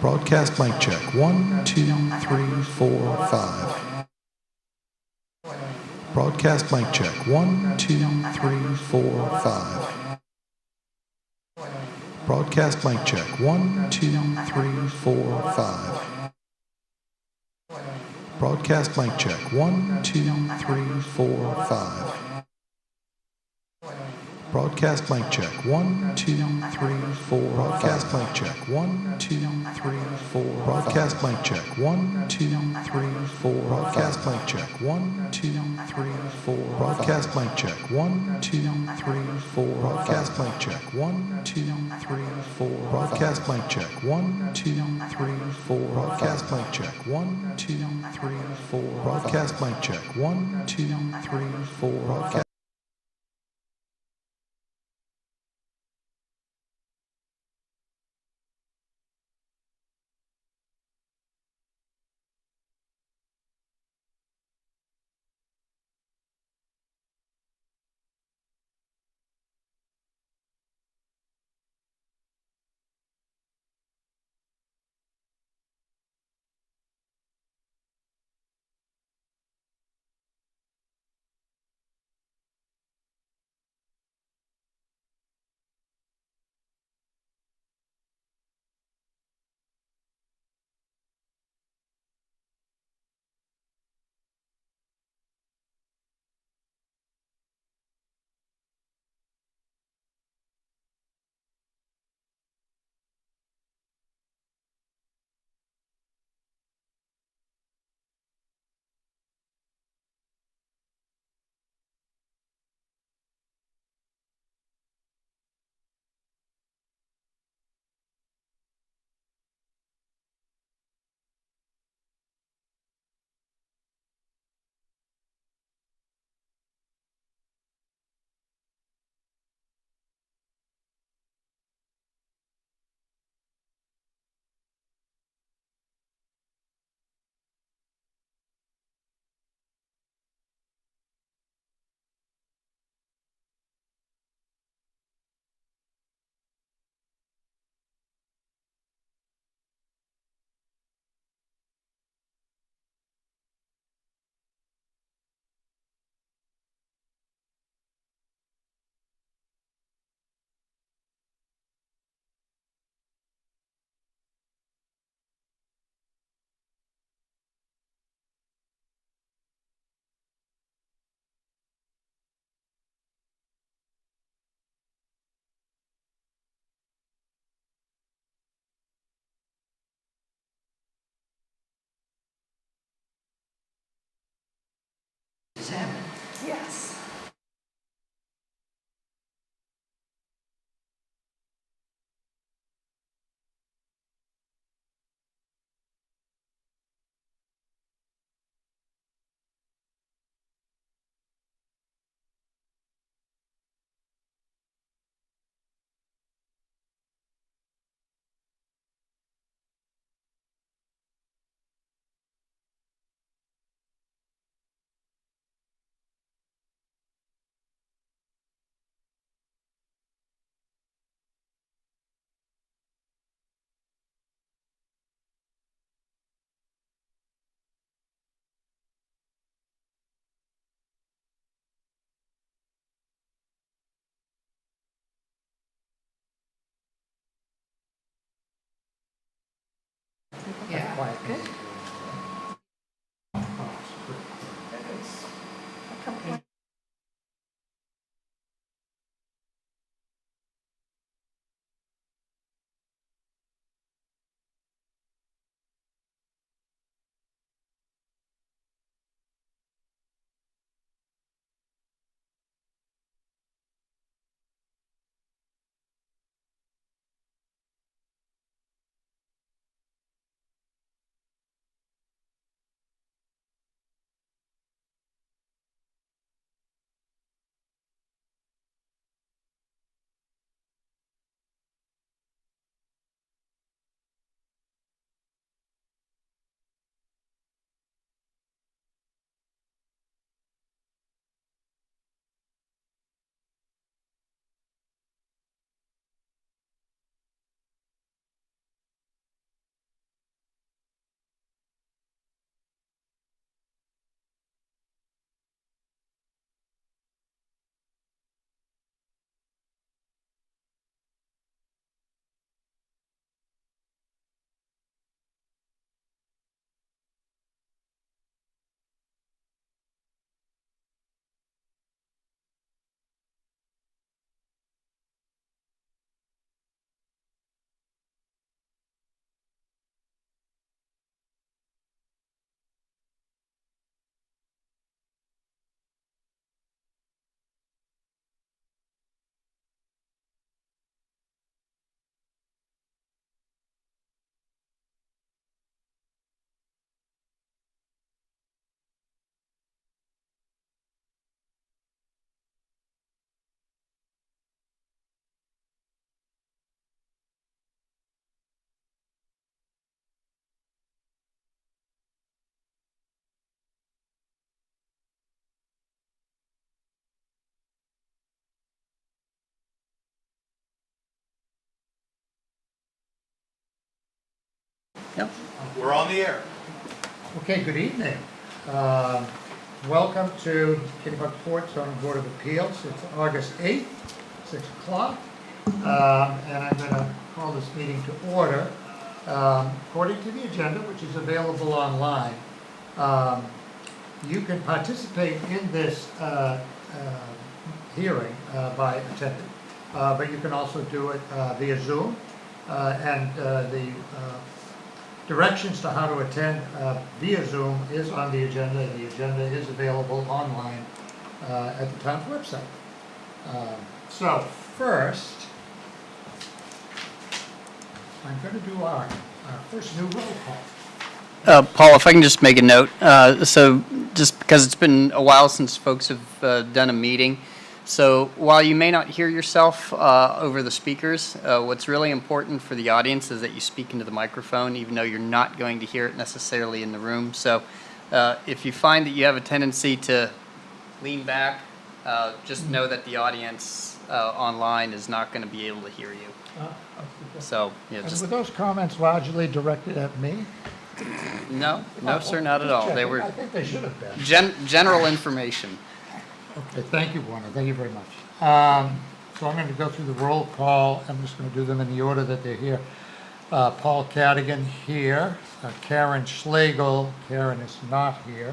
Broadcast mic check. 1, 2, 3, 4, 5. Broadcast mic check. 1, 2, 3, 4, 5. Broadcast mic check. 1, 2, 3, 4, 5. Broadcast mic check. 1, 2, 3, 4, 5. Broadcast mic check. 1, 2, 3, 4. Broadcast mic check. 1, 2, 3, 4. Broadcast mic check. 1, 2, 3, 4. Broadcast mic check. 1, 2, 3, 4. Broadcast mic check. 1, 2, 3, 4. Broadcast mic check. 1, 2, 3, 4. Broadcast mic check. 1, 2, 3, 4. Broadcast mic check. 1, 2, 3, 4. Broadcast mic check. 1, 2, 3, 4. Broadcast Yes. Yeah. Good. Yep. We're on the air. Okay, good evening. Welcome to Kennebunkport Zoning Board of Appeals. It's August 8th, 6 o'clock, and I'm going to call this meeting to order. According to the agenda, which is available online, you can participate in this hearing by attending, but you can also do it via Zoom, and the directions to how to attend via Zoom is on the agenda, and the agenda is available online at the town's website. So first, I'm going to do our first new roll call. Paul, if I can just make a note, so just because it's been a while since folks have done a meeting, so while you may not hear yourself over the speakers, what's really important for the audience is that you speak into the microphone, even though you're not going to hear it necessarily in the room. So if you find that you have a tendency to lean back, just know that the audience online is not going to be able to hear you. So, yeah, And just, were those comments largely directed at me? no, sir, not at all. They were I think they should have been. general information. Okay, thank you, Warner. Thank you very much. So I'm going to go through the roll call. I'm just going to do them in the order that they're here. Paul Cadigan here. Karen Schlegel. Karen is not here.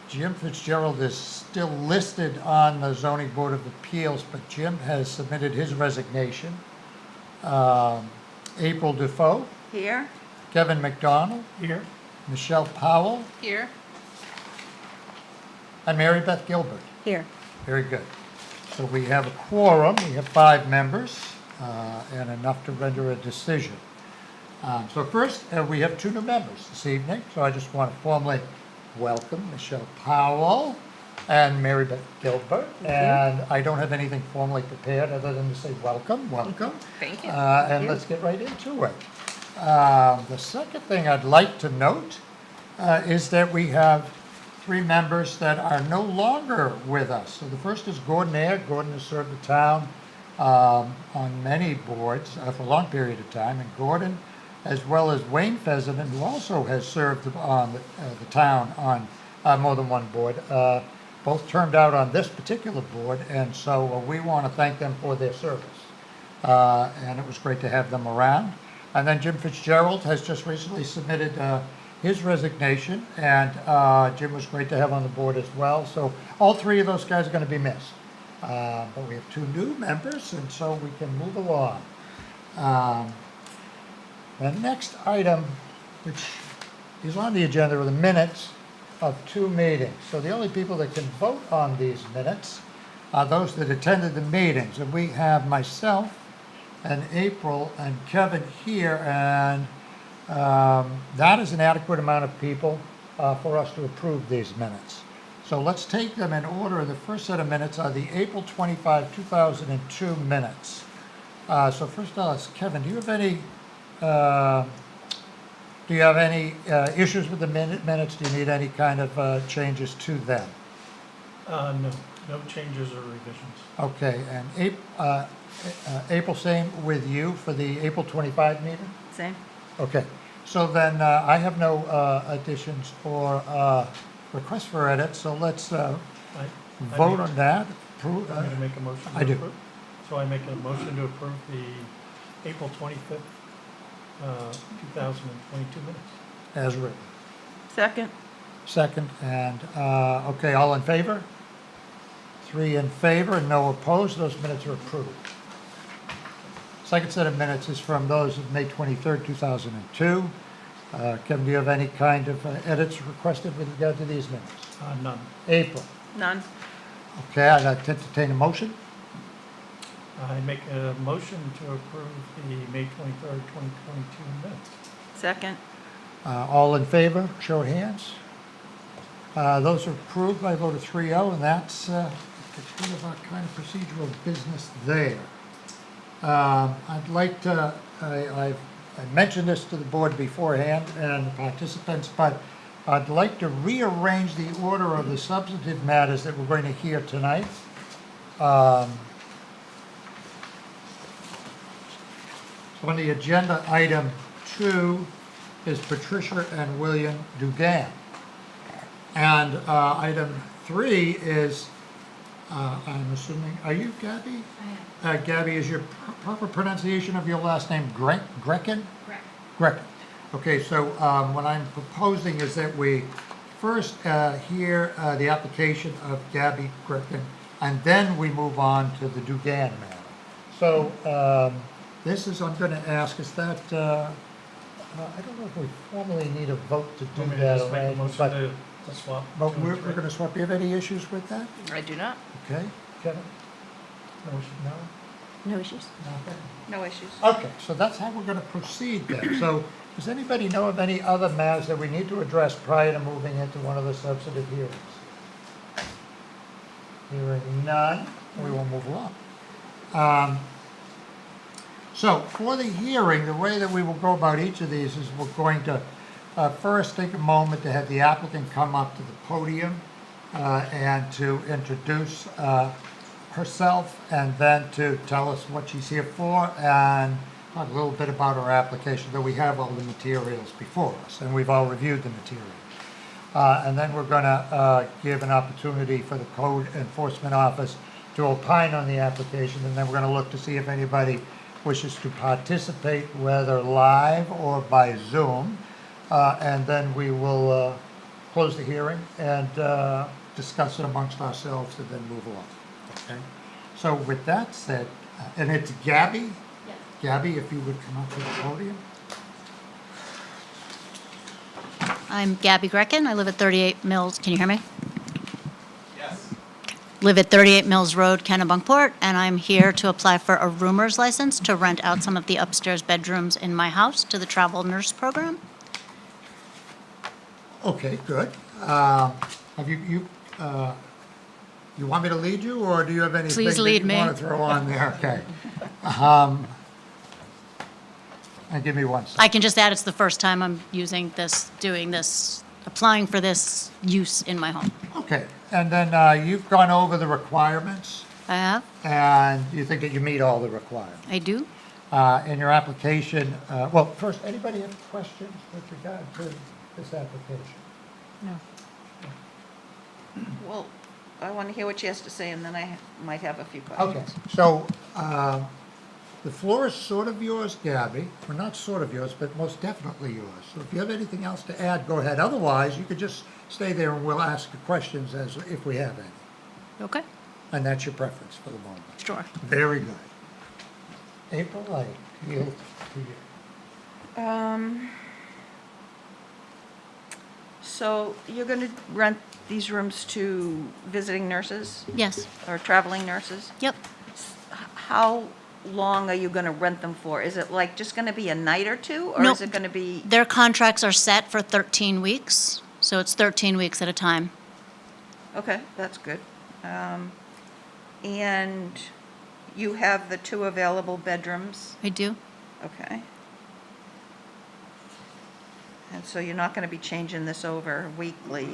Jim Fitzgerald is still listed on the Zoning Board of Appeals, but Jim has submitted his resignation. April Defoe. Here. Kevin McDonald. Here. Michelle Powell. Here. And Mary Beth Gilbert. Here. Very good. So we have a quorum, we have 5 members, and enough to render a decision. So first, we have 2 new members this evening, so I just want to formally welcome Michelle Powell and Mary Beth Gilbert. And I don't have anything formally prepared other than to say welcome. Thank you. And let's get right into it. The second thing I'd like to note is that we have 3 members that are no longer with us. So the first is Gordon Ayer. Gordon has served the town on many boards for a long period of time. And Gordon, as well as Wayne Fessenden, who also has served on the town on more than one board, both turned out on this particular board. And so we want to thank them for their service. And it was great to have them around. And then Jim Fitzgerald has just recently submitted his resignation, and Jim was great to have on the board as well. So all 3 of those guys are going to be missed. But we have 2 new members, and so we can move along. The next item, which is on the agenda, are the minutes of 2 meetings. So the only people that can vote on these minutes are those that attended the meetings. And we have myself and April and Kevin here, and that is an adequate amount of people for us to approve these minutes. So let's take them in order. The first set of minutes are the April 25, 2002 minutes. So first I'll ask Kevin, do you have any issues with the minutes? Do you need any kind of changes to them? No changes or revisions. Okay, and April, same with you for the April 25 meeting? Same. Okay, so then I have no additions or requests for edits, so let's vote on that. Approve. I'm going to make a motion to I do. approve. So I make a motion to approve the April 25th, 2022 minutes. As written. Second. Second, and, okay, all in favor? 3 in favor and no opposed. Those minutes are approved. Second set of minutes is from those of May 23rd, 2002. Kevin, do you have any kind of edits requested with regard to these minutes? None. April. None. Okay, I'd like to entertain a motion. I make a motion to approve the May 23rd, 2022 minutes. Second. All in favor, show of hands. Those are approved by a vote of 3-0, and that's the end of our kind of procedural business there. I'd like to, I mentioned this to the board beforehand and the participants, but I'd like to rearrange the order of the substantive matters that we're going to hear tonight. So on the agenda item 2 is Patricia and William Dugan. And item 3 is, I'm assuming, are you Gabby? I am. Gabby, is your proper pronunciation of your last name Grecken? Correct. Grecken. Okay, so what I'm proposing is that we first hear the application of Gabby Grecken, and then we move on to the Dugan matter. So this is, I'm going to ask, is that, I don't know if we formally need a vote to do Want me to that, just make a Elaine, motion but, to swap? but two and we're three? going to swap. Do you have any issues with that? I do not. Okay, Kevin? No, we should know. No issues. Nothing? No issues. Okay, so that's how we're going to proceed then. So does anybody know of any other matters that we need to address prior to moving into one of the substantive hearings? Hearing none, we will move along. So for the hearing, the way that we will go about each of these is we're going to first take a moment to have the applicant come up to the podium and to introduce herself, and then to tell us what she's here for and talk a little bit about her application, though we have all the materials before us and we've all reviewed the materials. And then we're going to give an opportunity for the Code Enforcement Office to opine on the application, and then we're going to look to see if anybody wishes to participate, whether live or by Zoom. And then we will close the hearing and discuss it amongst ourselves and then move along. Okay? So with that said, and it's Gabby? Yes. Gabby, if you would come up to the podium. I'm Gabby Grecken. I live at 38 Mills. Can you hear me? Yes. Live at 38 Mills Road, Kennebunkport, and I'm here to apply for a roomers license to rent out some of the upstairs bedrooms in my house to the travel nurse program. Okay, good. Have you want me to lead you, or do you have anything Please that lead you me. want to throw on there? Okay. And give me one second. I can just add it's the first time I'm applying for this use in my home. Okay, and then you've gone over the requirements, I have? and you think that you meet all the requirements. I do? In your application, well, first, anybody have questions with regard to this application? No. Well, I want to hear what she has to say, and then I might have a few Okay, questions. so the floor is sort of yours, Gabby. Well, not sort of yours, but most definitely yours. So if you have anything else to add, go ahead. Otherwise, you could just stay there and we'll ask the questions as if we have any. Okay, And that's your preference for the moment. sure. Very good. April, I yield to you. So you're going to rent these rooms to visiting nurses Yes, or traveling nurses? yep. How long are you going to rent them for? Is it like just going to be a night or two, or No. is it going to be? Their contracts are set for 13 weeks, so it's 13 weeks at a time. Okay, that's good. And you have the 2 available bedrooms? I do? Okay. And so you're not going to be changing this over weekly,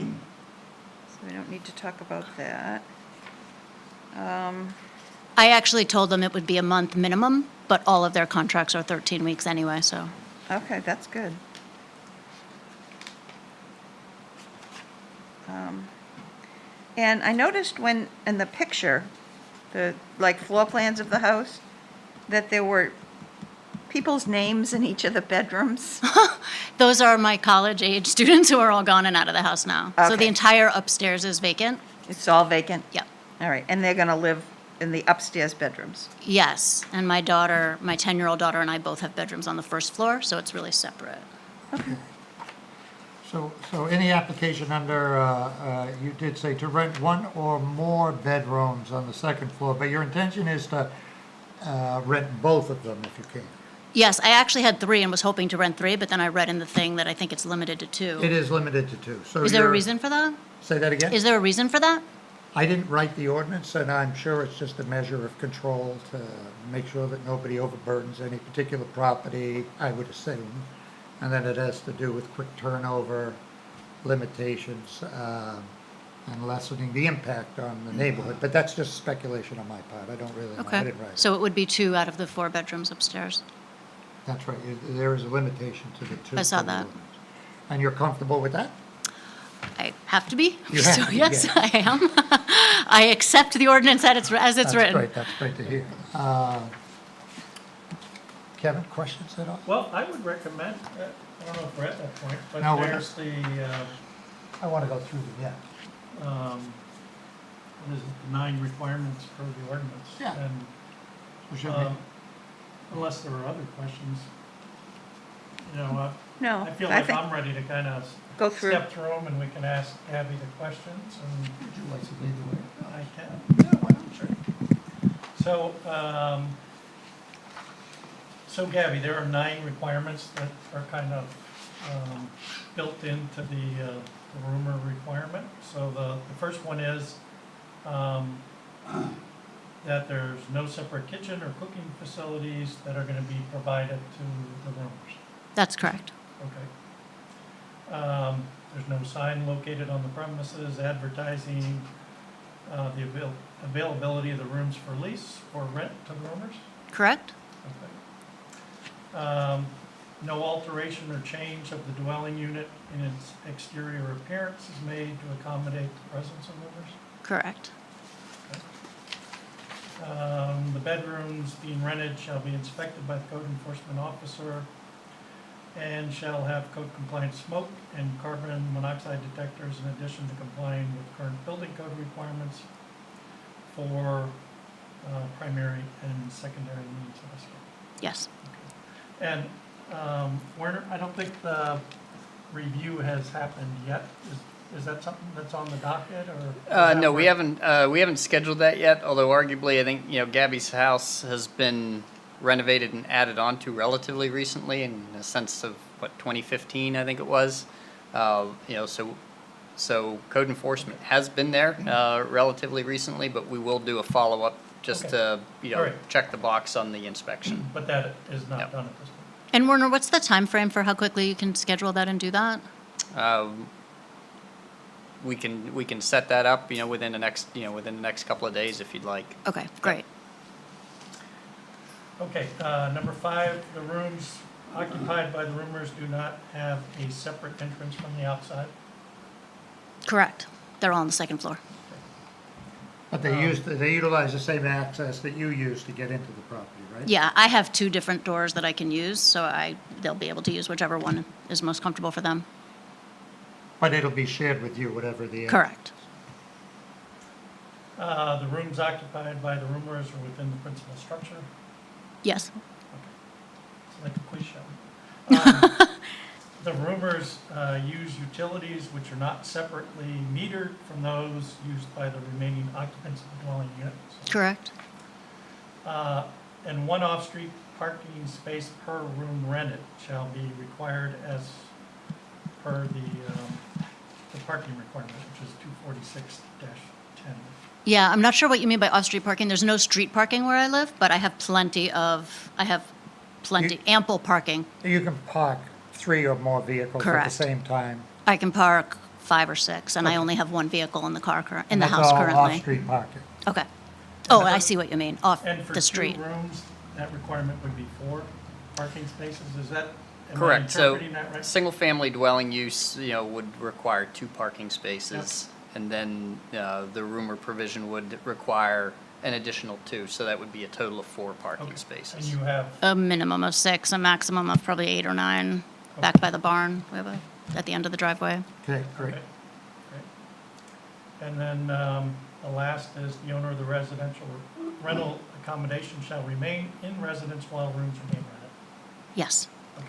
so we don't need to talk about that. I actually told them it would be a month minimum, but all of their contracts are 13 weeks anyway, so. Okay, that's good. And I noticed when, in the picture, the, like, floor plans of the house, that there were people's names in each of the bedrooms. Those are my college-age students who are all gone and out of the house now. So the Okay. entire upstairs is vacant? It's all vacant? Yep. All right, and they're going to live in the upstairs bedrooms? Yes, and my daughter, my 10-year-old daughter and I both have bedrooms on the first floor, so it's really separate. So in the application under, you did say to rent 1 or more bedrooms on the second floor, but your intention is to rent both of them if you can. Yes, I actually had 3 and was hoping to rent 3, but then I read in the thing that I think it's limited to 2. It is limited to 2. So Is there a you're- reason for that? Say that again? Is there a reason for that? I didn't write the ordinance, and I'm sure it's just a measure of control to make sure that nobody overburdens any particular property, I would assume. And then it has to do with quick turnover limitations and lessening the impact on the neighborhood. But that's just speculation on my part. I don't really know. I Okay. didn't write it. So it would be 2 out of the 4 bedrooms upstairs? That's right, there is a limitation to the two. I saw per that. ordinance. And you're comfortable with that? I have to be. You have So to be, yes, yeah. I am. I accept the ordinance as it's written. That's great to hear. Kevin, questions at all? Well, I would recommend, I don't know if we're at that point, but No, we're not. there's the, I want to go through them, yeah. there's the 9 requirements for the ordinance. Yeah. And We should Um, unless there are other questions, No, I feel I like think, I'm ready to kind of go through. step through them and we can ask Abby the questions and Would you like to lead the way? I can. Yeah, why not? Sure. So, so Gabby, there are 9 requirements that are kind of built into the rumor requirement. So the first one is that there's no separate kitchen or cooking facilities that are going to be provided to the roomers. That's correct. Okay. There's no sign located on the premises advertising the availability of the rooms for lease or rent to the roomers. Correct? Okay. No alteration or change of the dwelling unit in its exterior appearance is made to accommodate the presence of roomers. Correct. The bedrooms being rented shall be inspected by the code enforcement officer and shall have code compliant smoke and carbon monoxide detectors in addition to complying with current building code requirements for primary and secondary means of escape. Yes. And Werner, I don't think the review has happened yet. Is that something that's on the docket or? No, we haven't scheduled that yet, although arguably I think, Gabby's house has been renovated and added on to relatively recently in the sense of, 2015, I think it was. So code enforcement has been there relatively recently, but we will do a follow-up just Okay. to, All right. check the box on the inspection. But that is not Yep. done at this point. And Werner, what's the time frame for how quickly you can schedule that and do that? We can set that up, within the next couple of days if you'd like. Okay, great. Okay, number 5, the rooms occupied by the roomers do not have a separate entrance from the outside. Correct. They're all on the second floor. But they utilize the same access that you use to get into the property, right? Yeah, I have 2 different doors that I can use, so they'll be able to use whichever one is most comfortable for them. But it'll be shared with you, whatever the. Correct. The rooms occupied by the roomers are within the principal structure. Yes. It's like a quiz show. The roomers use utilities which are not separately metered from those used by the remaining occupants of the dwelling unit. Correct. And 1 off-street parking space per room rented shall be required as per the parking requirement, which is 246-10. Yeah, I'm not sure what you mean by off-street parking. There's no street parking where I live, but I have ample parking. You can park 3 or more vehicles at the Correct. same time. I can park 5 or 6, and I only have 1 vehicle in the car, in the house That's all currently. off-street parking. Okay. Oh, I see what you mean, off And for the 2 street. rooms, that requirement would be 4 parking spaces. Is that, am I Correct. So, interpreting that right? single-family dwelling use, would require 2 parking spaces, and then the roomer provision would require an additional 2, so that would be a total of 4 parking Okay. And spaces. you have, A minimum of 6, a maximum of probably 8 or 9, back by the barn, we have at the end of the driveway. Okay, great. okay, great. And then the last is the owner of the residential rental accommodation shall remain in residence while rooms remain rented. Yes. Okay.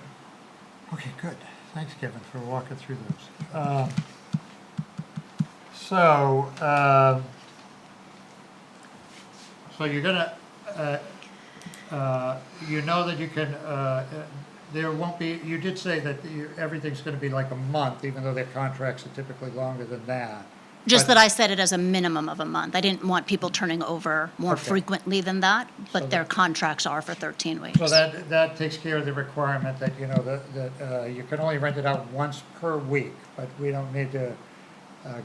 Okay, good. Thanks, Kevin, for walking through those. So you're gonna, you know that you can, there won't be, you did say that everything's gonna be like a month, even though their contracts are typically longer than that. Just But- that I said it as a minimum of a month. I didn't want people turning over more Okay. frequently than that, So but their that- contracts are for 13 weeks. So that takes care of the requirement that, that you can only rent it out once per week, but we don't need to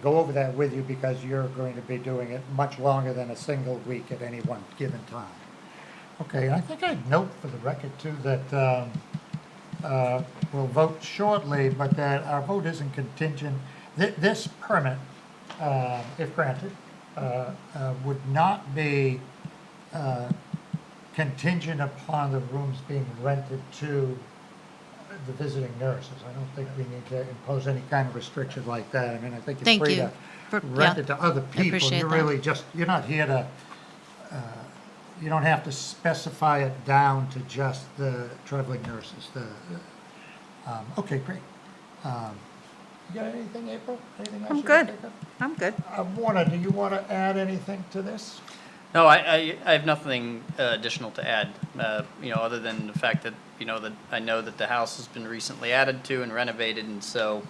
go over that with you because you're going to be doing it much longer than a single week at any one given time. Okay, I think I'd note for the record too that we'll vote shortly, but that our vote isn't contingent. This permit, if granted, would not be contingent upon the rooms being rented to the visiting nurses. I don't think we need to impose any kind of restriction like that. I mean, I think you're Thank free you to for- rent yeah, it to other I people. appreciate You're that. really just, you're not here to, you don't have to specify it down to just the traveling nurses. Okay, great. You got anything, April? Anything else? I'm you good. can think of? I'm good. Warner, do you want to add anything to this? No, I have nothing additional to add, other than the fact that, that I know that the house has been recently added to and renovated, and so,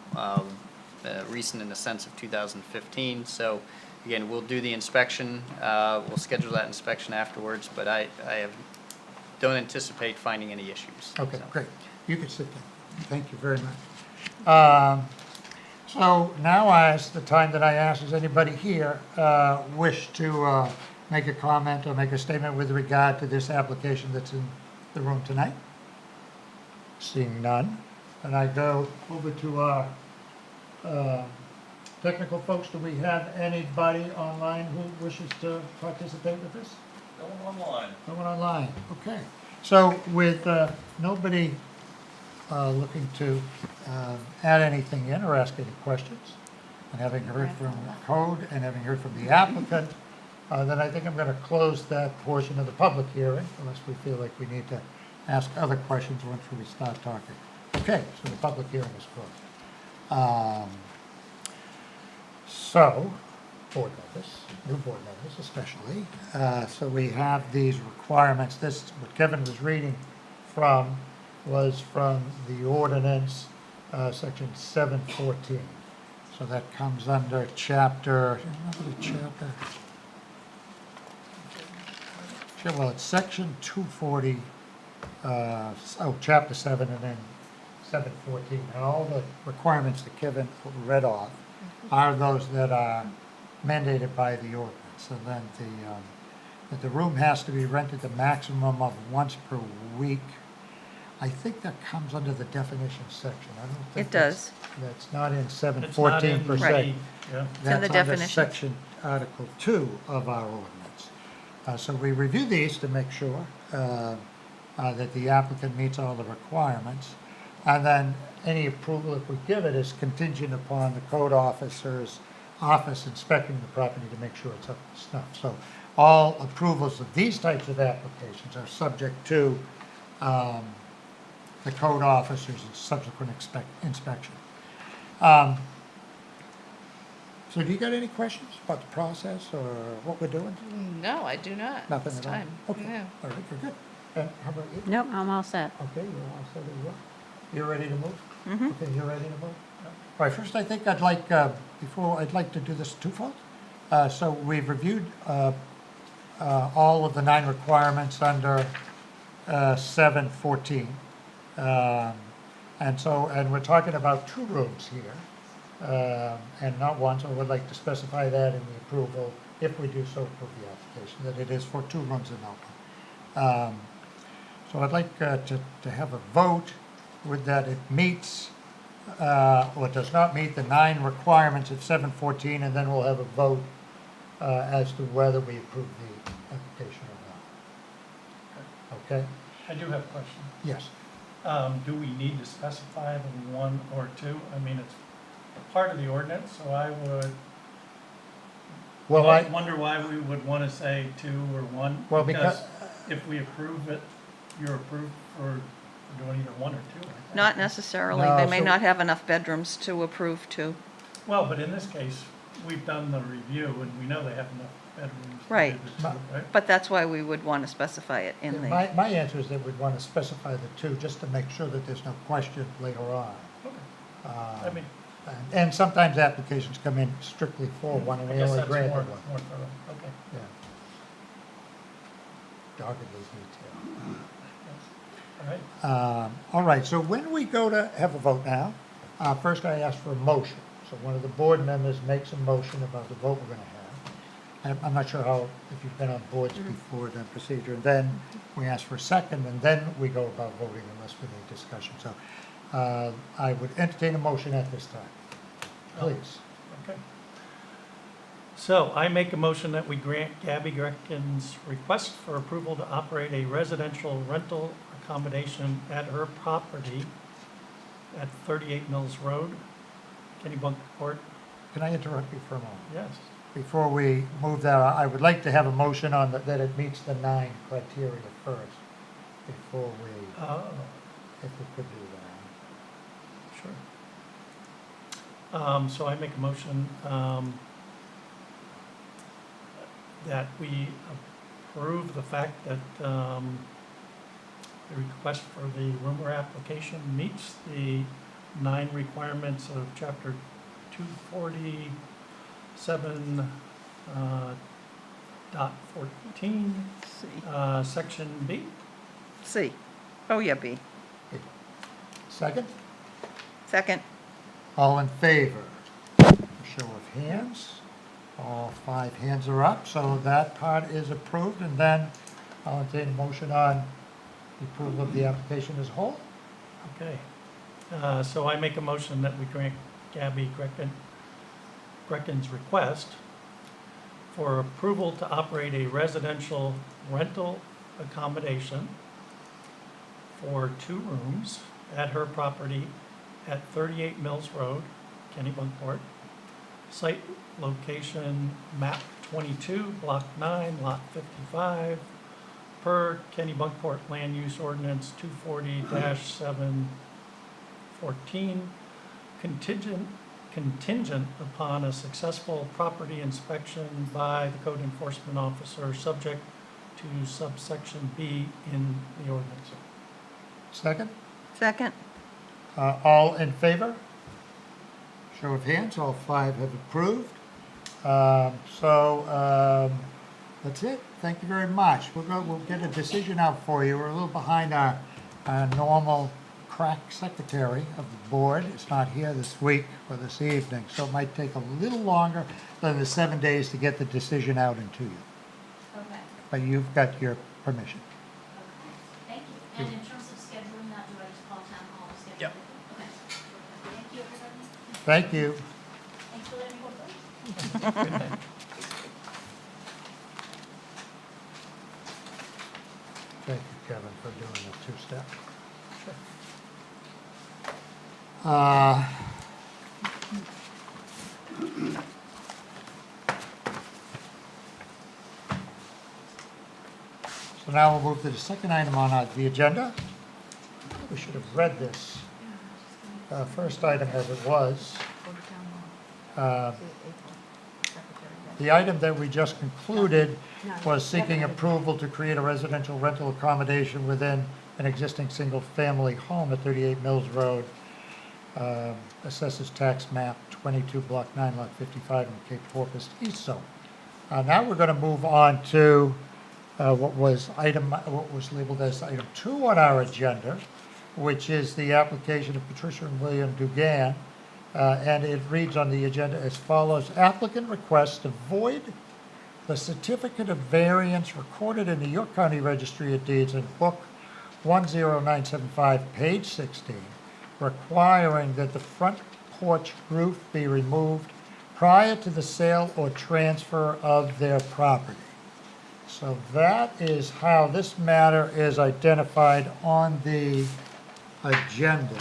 recent in the sense of 2015. So, again, we'll do the inspection, we'll schedule that inspection afterwards, but I don't anticipate finding any issues. Okay, So. great. You can sit down. Thank you very much. So now is the time that I ask, does anybody here wish to make a comment or make a statement with regard to this application that's in the room tonight? Seeing none, and I go over to our technical folks. Do we have anybody online who wishes to participate with this? No one online. No one online, okay. So with nobody looking to add anything in or ask any questions, and having heard from code and having heard from the applicant, then I think I'm going to close that portion of the public hearing, unless we feel like we need to ask other questions once we start talking. Okay, so the public hearing is closed. So, board members, new board members especially, so we have these requirements. This, what Kevin was reading from, was from the ordinance, section 714. So that comes under chapter, well, it's section 240, chapter 7 and then 714. And all the requirements that Kevin read off are those that are mandated by the ordinance. And then that the room has to be rented the maximum of once per week. I think that comes under the definition section. I don't think It does. That's not in It's not 714 in per the- se. Yeah. in the That's under definitions. section Article 2 of our ordinance. So we review these to make sure that the applicant meets all the requirements. And then any approval, if we give it, is contingent upon the code officer's office inspecting the property to make sure it's up to snuff. So all approvals of these types of applications are subject to the code officer's subsequent inspection. So do you got any questions about the process or what we're doing? No, I do not. Nothing this at all? time. Okay, No. all right, very good. And how about you? Nope, I'm all set. Okay, you're all set as well. You're ready to move? Okay, you're ready to move? All right, first I think I'd like, I'd like to do this twofold. So we've reviewed all of the 9 requirements under 714. And we're talking about 2 rooms here, and not one, so I would like to specify that in the approval, if we do so approve the application, that it is for 2 rooms and not 1. So I'd like to have a vote with that it meets or does not meet the 9 requirements of 714, and then we'll have a vote as to whether we approve the application or not. Okay? I do have a question. Yes. Do we need to specify the 1 or 2? I mean, it's part of the ordinance, so I would Well, I, wonder why we would want to say 2 or 1. Well, because- if we approve it, you're approved for doing either 1 or 2. I think. Not necessarily. No, They may so- not have enough bedrooms to approve to. Well, but in this case, we've done the review and we know they have enough bedrooms. to do Right. the 2, right? But that's why we would want to specify it in the. my answer is that we'd want to specify the 2, just to make sure that there's no question later on. Okay. Uh, I mean, And sometimes applications come in strictly for one, and I we guess only that's grant more one. thorough. Okay. Yeah. Doggedly detailed. All right. All right, so when we go to have a vote now, first I ask for a motion. So one of the board members makes a motion about the vote we're going to have. I'm not sure how, if you've been on boards before, that procedure, and then we ask for a second, and then we go about voting unless we need discussion. So I would entertain a motion at this time. Please. Okay. So I make a motion that we grant Gabby Grecken's request for approval to operate a residential rental accommodation at her property at 38 Mills Road, Kennebunkport. Can I interrupt you for a moment? Yes. Before we move that, I would like to have a motion on that it meets the 9 criteria first, before we, if we could do that. Sure. So I make a motion that we approve the fact that the request for the roomer application meets the 9 requirements of Chapter 247 dot 14, C. Section B. C. Oh, yeah, B. Second? Second. All in favor? Show of hands. All 5 hands are up, so that part is approved, and then I'll entertain a motion on the approval of the application as a whole. Okay. So I make a motion that we grant Gabby Grecken's request for approval to operate a residential rental accommodation for 2 rooms at her property at 38 Mills Road, Kennebunkport. Site location map 22, block 9, lot 55, per Kennebunkport Land Use Ordinance 240-714, contingent upon a successful property inspection by the code enforcement officer, subject to subsection B in the ordinance. Second? Second. All in favor? Show of hands, all 5 have approved. That's it. Thank you very much. We'll get a decision out for you. We're a little behind our normal crack secretary of the board. It's not here this week or this evening, so it might take a little longer than the 7 days to get the decision out into you. Okay, But you've got your permission. thank you. And in terms of scheduling that, do I just call town hall to schedule Yep. it? Okay. Thank you, everybody. Thank you. Thanks for letting me go first. Thank you, Kevin, for doing the 2-step. So now we'll move to the second item on the agenda. We should have read this first item as it was. The item that we just concluded was seeking approval to create a residential rental accommodation within an existing single-family home at 38 Mills Road, assesses tax map 22, block 9, lot 55 in Cape Porpoise East Zone. Now we're going to move on to what was labeled as item 2 on our agenda, which is the application of Patricia and William Dugan. And it reads on the agenda as follows: applicant requests to void the certificate of variance recorded in the York County Registry of Deeds in book 10975, page 16, requiring that the front porch roof be removed prior to the sale or transfer of their property. So that is how this matter is identified on the agenda.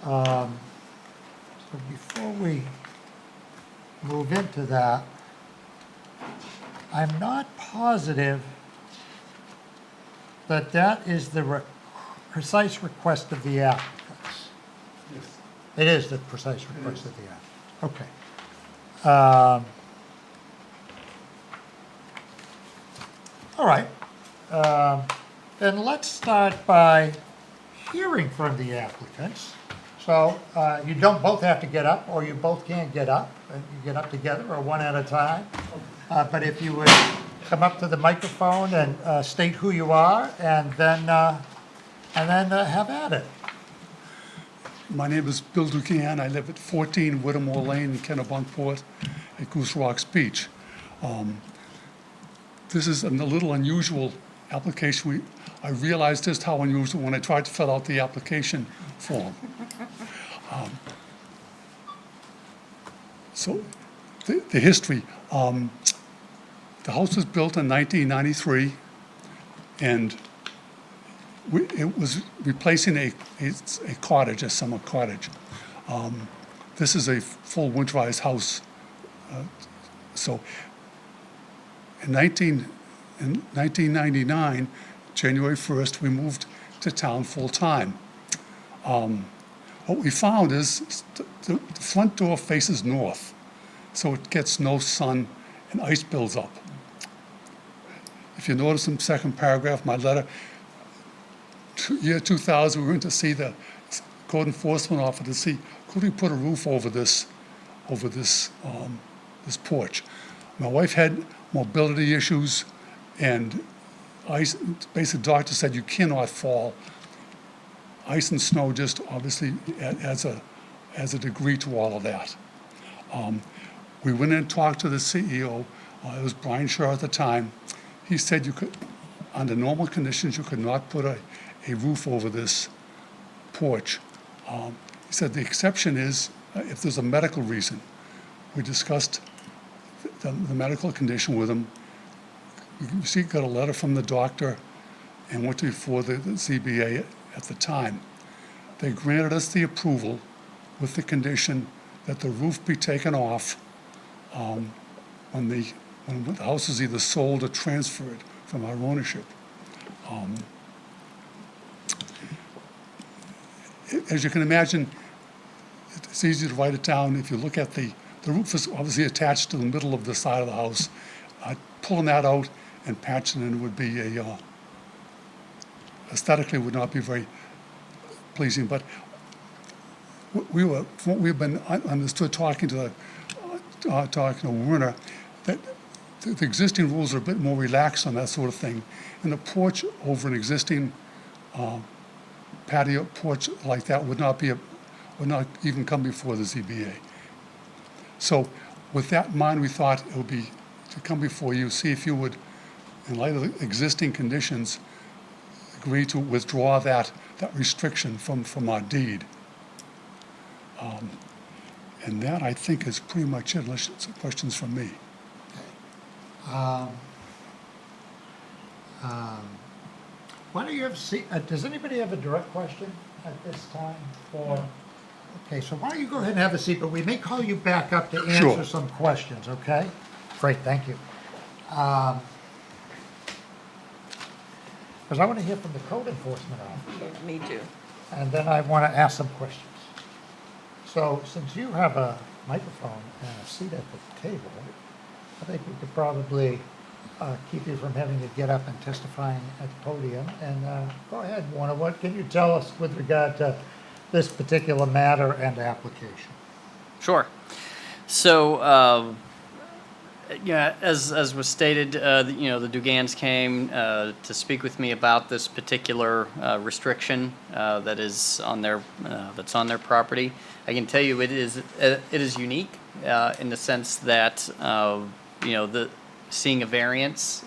So before we move into that, I'm not positive that that is the precise request of the applicants. Yes. It is the precise request of the applicant. Okay. All right. Then let's start by hearing from the applicants. So you don't both have to get up, or you both can't get up. You get up together or one at a time. But if you would come up to the microphone and state who you are, and then have at it. My name is Bill Ducan. I live at 14 Whittemore Lane in Kennebunkport. at Goose Rocks Beach. This is a little unusual application. I realized just how unusual when I tried to fill out the application form. So the history, the house was built in 1993, and it was replacing a cottage, a summer cottage. This is a full winterized house. So in 1999, January 1st, we moved to town full-time. What we found is the front door faces north, so it gets no sun and ice builds up. If you notice in the second paragraph, my letter, year 2000, we went to see the code enforcement officer to see, could we put a roof over this porch? My wife had mobility issues, and basically, doctor said you cannot fall. Ice and snow just obviously adds a degree to all of that. We went in and talked to the CEO. It was Brian Shaw at the time. He said you could, under normal conditions, you could not put a roof over this porch. He said the exception is if there's a medical reason. We discussed the medical condition with him. We got a letter from the doctor and went before the ZBA at the time. They granted us the approval with the condition that the roof be taken off when the house is either sold or transferred from our ownership. As you can imagine, it's easy to write it down. If you look at the roof is obviously attached to the middle of the side of the house. Pulling that out and patching it would be aesthetically would not be very pleasing. But we've been understood talking to Werner that the existing rules are a bit more relaxed on that sort of thing. And a porch over an existing patio porch like that would not even come before the ZBA. So with that in mind, we thought it would be to come before you, see if you would, in light of the existing conditions, agree to withdraw that restriction from our deed. And that, I think, is pretty much it, unless there's some questions from me. Why don't you have, does anybody have a direct question at this time? Okay, so why don't you go ahead and have a seat, but we may call you back up to answer Sure. some questions, okay? Great, thank you. Because I want to hear from the code enforcement officer, Me too. and then I want to ask some questions. So since you have a microphone and a seat at the table, I think we could probably keep you from having to get up and testifying at the podium. And go ahead, Warner, what can you tell us with regard to this particular matter and application? Sure. So, as was stated, the Dugans came to speak with me about this particular restriction that is on their that's on their property. I can tell you it is unique in the sense that seeing a variance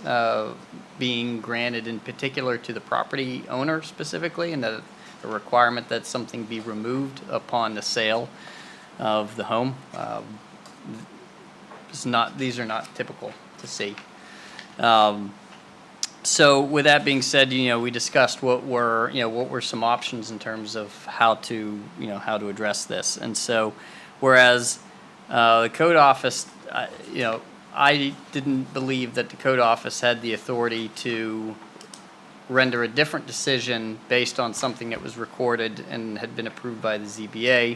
being granted in particular to the property owner specifically, and that the requirement that something be removed upon the sale of the home. These are not typical to see. So with that being said, we discussed what were some options in terms of how to address this. And so, whereas the code office, I didn't believe that the code office had the authority to render a different decision based on something that was recorded and had been approved by the ZBA.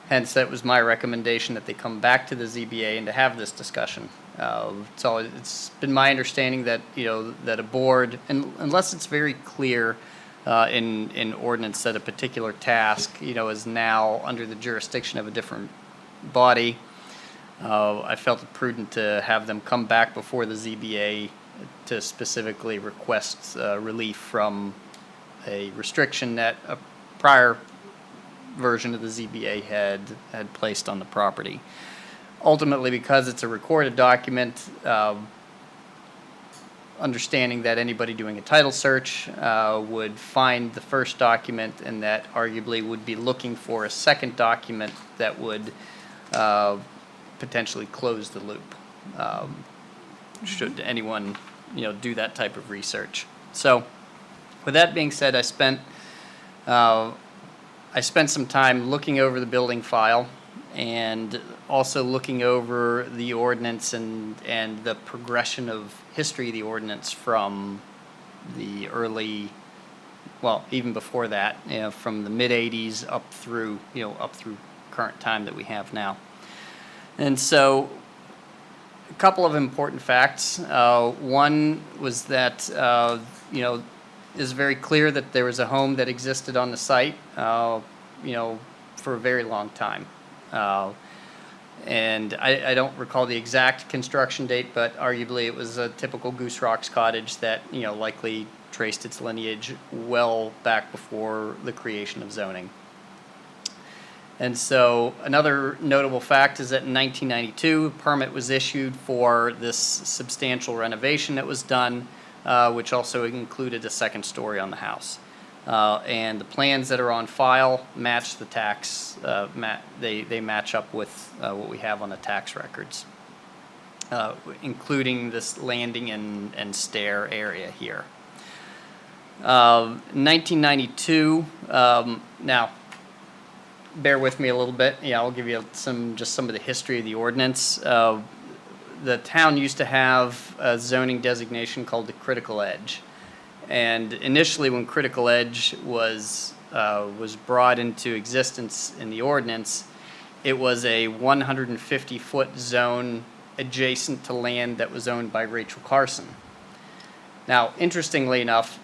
Hence, that was my recommendation that they come back to the ZBA and to have this discussion. So it's been my understanding that that a board, unless it's very clear in ordinance that a particular task is now under the jurisdiction of a different body, I felt it prudent to have them come back before the ZBA to specifically request relief from a restriction that a prior version of the ZBA had placed on the property. ultimately, because it's a recorded document, understanding that anybody doing a title search would find the first document and that arguably would be looking for a second document that would potentially close the loop, should anyone, do that type of research. So with that being said, I spent some time looking over the building file and also looking over the ordinance and the progression of history of the ordinance from the early, well, even before that, from the mid-'80s up through current time that we have now. And so a couple of important facts. One was that, it's very clear that there was a home that existed on the site, for a very long time. And I don't recall the exact construction date, but arguably it was a typical Goose Rocks cottage that, likely traced its lineage well back before the creation of zoning. And so another notable fact is that in 1992, a permit was issued for this substantial renovation that was done, which also included a second story on the house. And the plans that are on file match the tax, they match up with what we have on the tax records, including this landing and stair area here. 1992, now, bear with me a little bit. I'll give you some of the history of the ordinance. The town used to have a zoning designation called the critical edge. And initially, when critical edge was brought into existence in the ordinance, it was a 150-foot zone adjacent to land that was owned by Rachel Carson. Now, interestingly enough,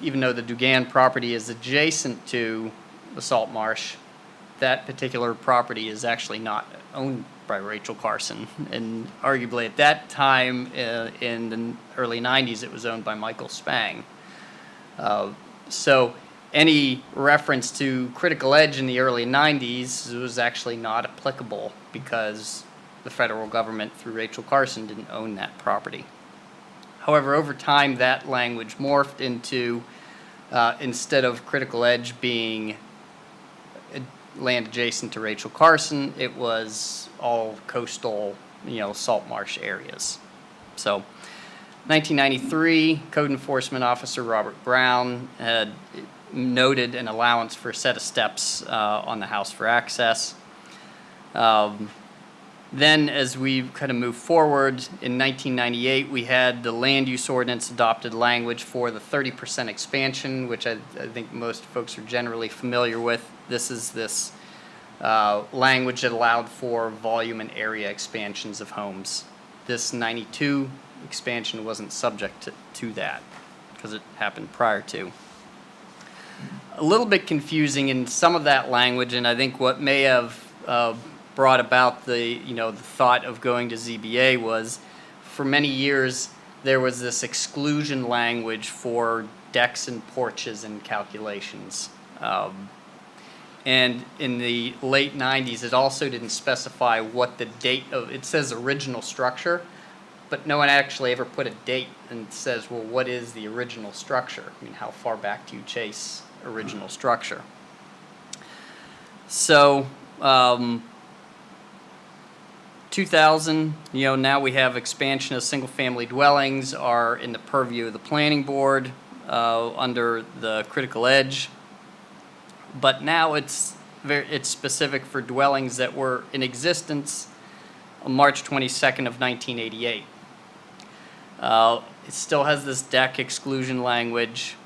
even though the Dugan property is adjacent to the salt marsh, that particular property is actually not owned by Rachel Carson. And arguably at that time, in the early 90s, it was owned by Michael Spang. So any reference to critical edge in the early 90s was actually not applicable because the federal government, through Rachel Carson, didn't own that property. However, over time, that language morphed into, instead of critical edge being land adjacent to Rachel Carson, it was all coastal, salt marsh areas. So 1993, Code Enforcement Officer Robert Brown had noted an allowance for a set of steps on the house for access. Then, as we kind of move forward, in 1998, we had the land use ordinance adopted language for the 30% expansion, which I think most folks are generally familiar with. This is this language that allowed for volume and area expansions of homes. This 92 expansion wasn't subject to that because it happened prior to. A little bit confusing in some of that language, and I think what may have brought about the thought of going to ZBA was, for many years there was this exclusion language for decks and porches in calculations. And in the late 90s, it also didn't specify what the date of, it says original structure, but no one actually ever put a date and says, well, what is the original structure? I mean, how far back do you chase original structure? So, 2000, now we have expansion of single-family dwellings are in the purview of the planning board under the critical edge. But now it's specific for dwellings that were in existence on March 22nd of 1988. It still has this deck exclusion language.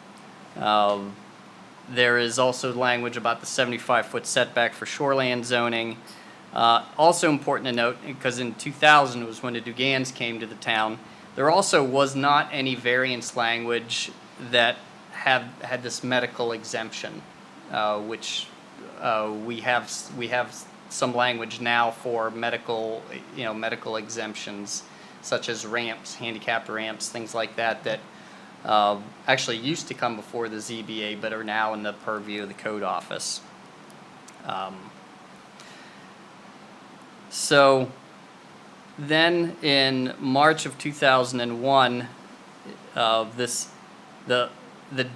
There is also language about the 75-foot setback for shoreland zoning. Also important to note, because in 2000 was when the Dugans came to the town, there also was not any variance language that had this medical exemption, which we have some language now for medical exemptions, such as ramps, handicapped ramps, things like that, that actually used to come before the ZBA, but are now in the purview of the code office. So Then in March of 2001, the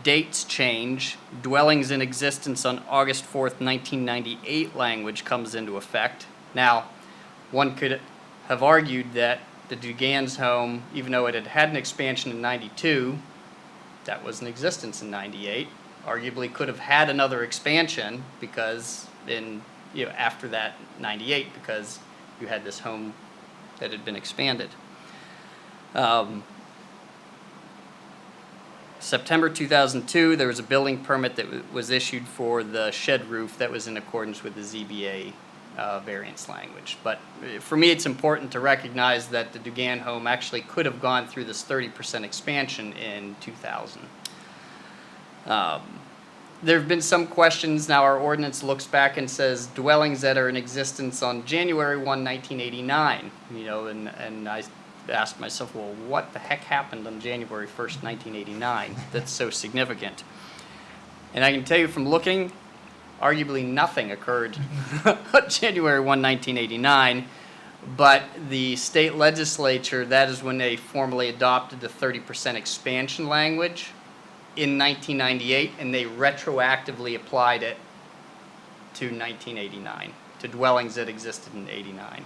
dates change. Dwellings in existence on August 4th, 1998 language comes into effect. Now, one could have argued that the Dugans home, even though it had had an expansion in 92, that was in existence in 98, arguably could have had another expansion because after that 98, because you had this home that had been expanded. September 2002, there was a building permit that was issued for the shed roof that was in accordance with the ZBA variance language. But for me, it's important to recognize that the Dugan home actually could have gone through this 30% expansion in 2000. There have been some questions. Now our ordinance looks back and says dwellings that are in existence on January 1, 1989. And I asked myself, well, what the heck happened on January 1st, 1989 that's so significant? And I can tell you from looking, arguably nothing occurred on January 1, 1989, but the state legislature, that is when they formally adopted the 30% expansion language in 1998, and they retroactively applied it to 1989, to dwellings that existed in 89.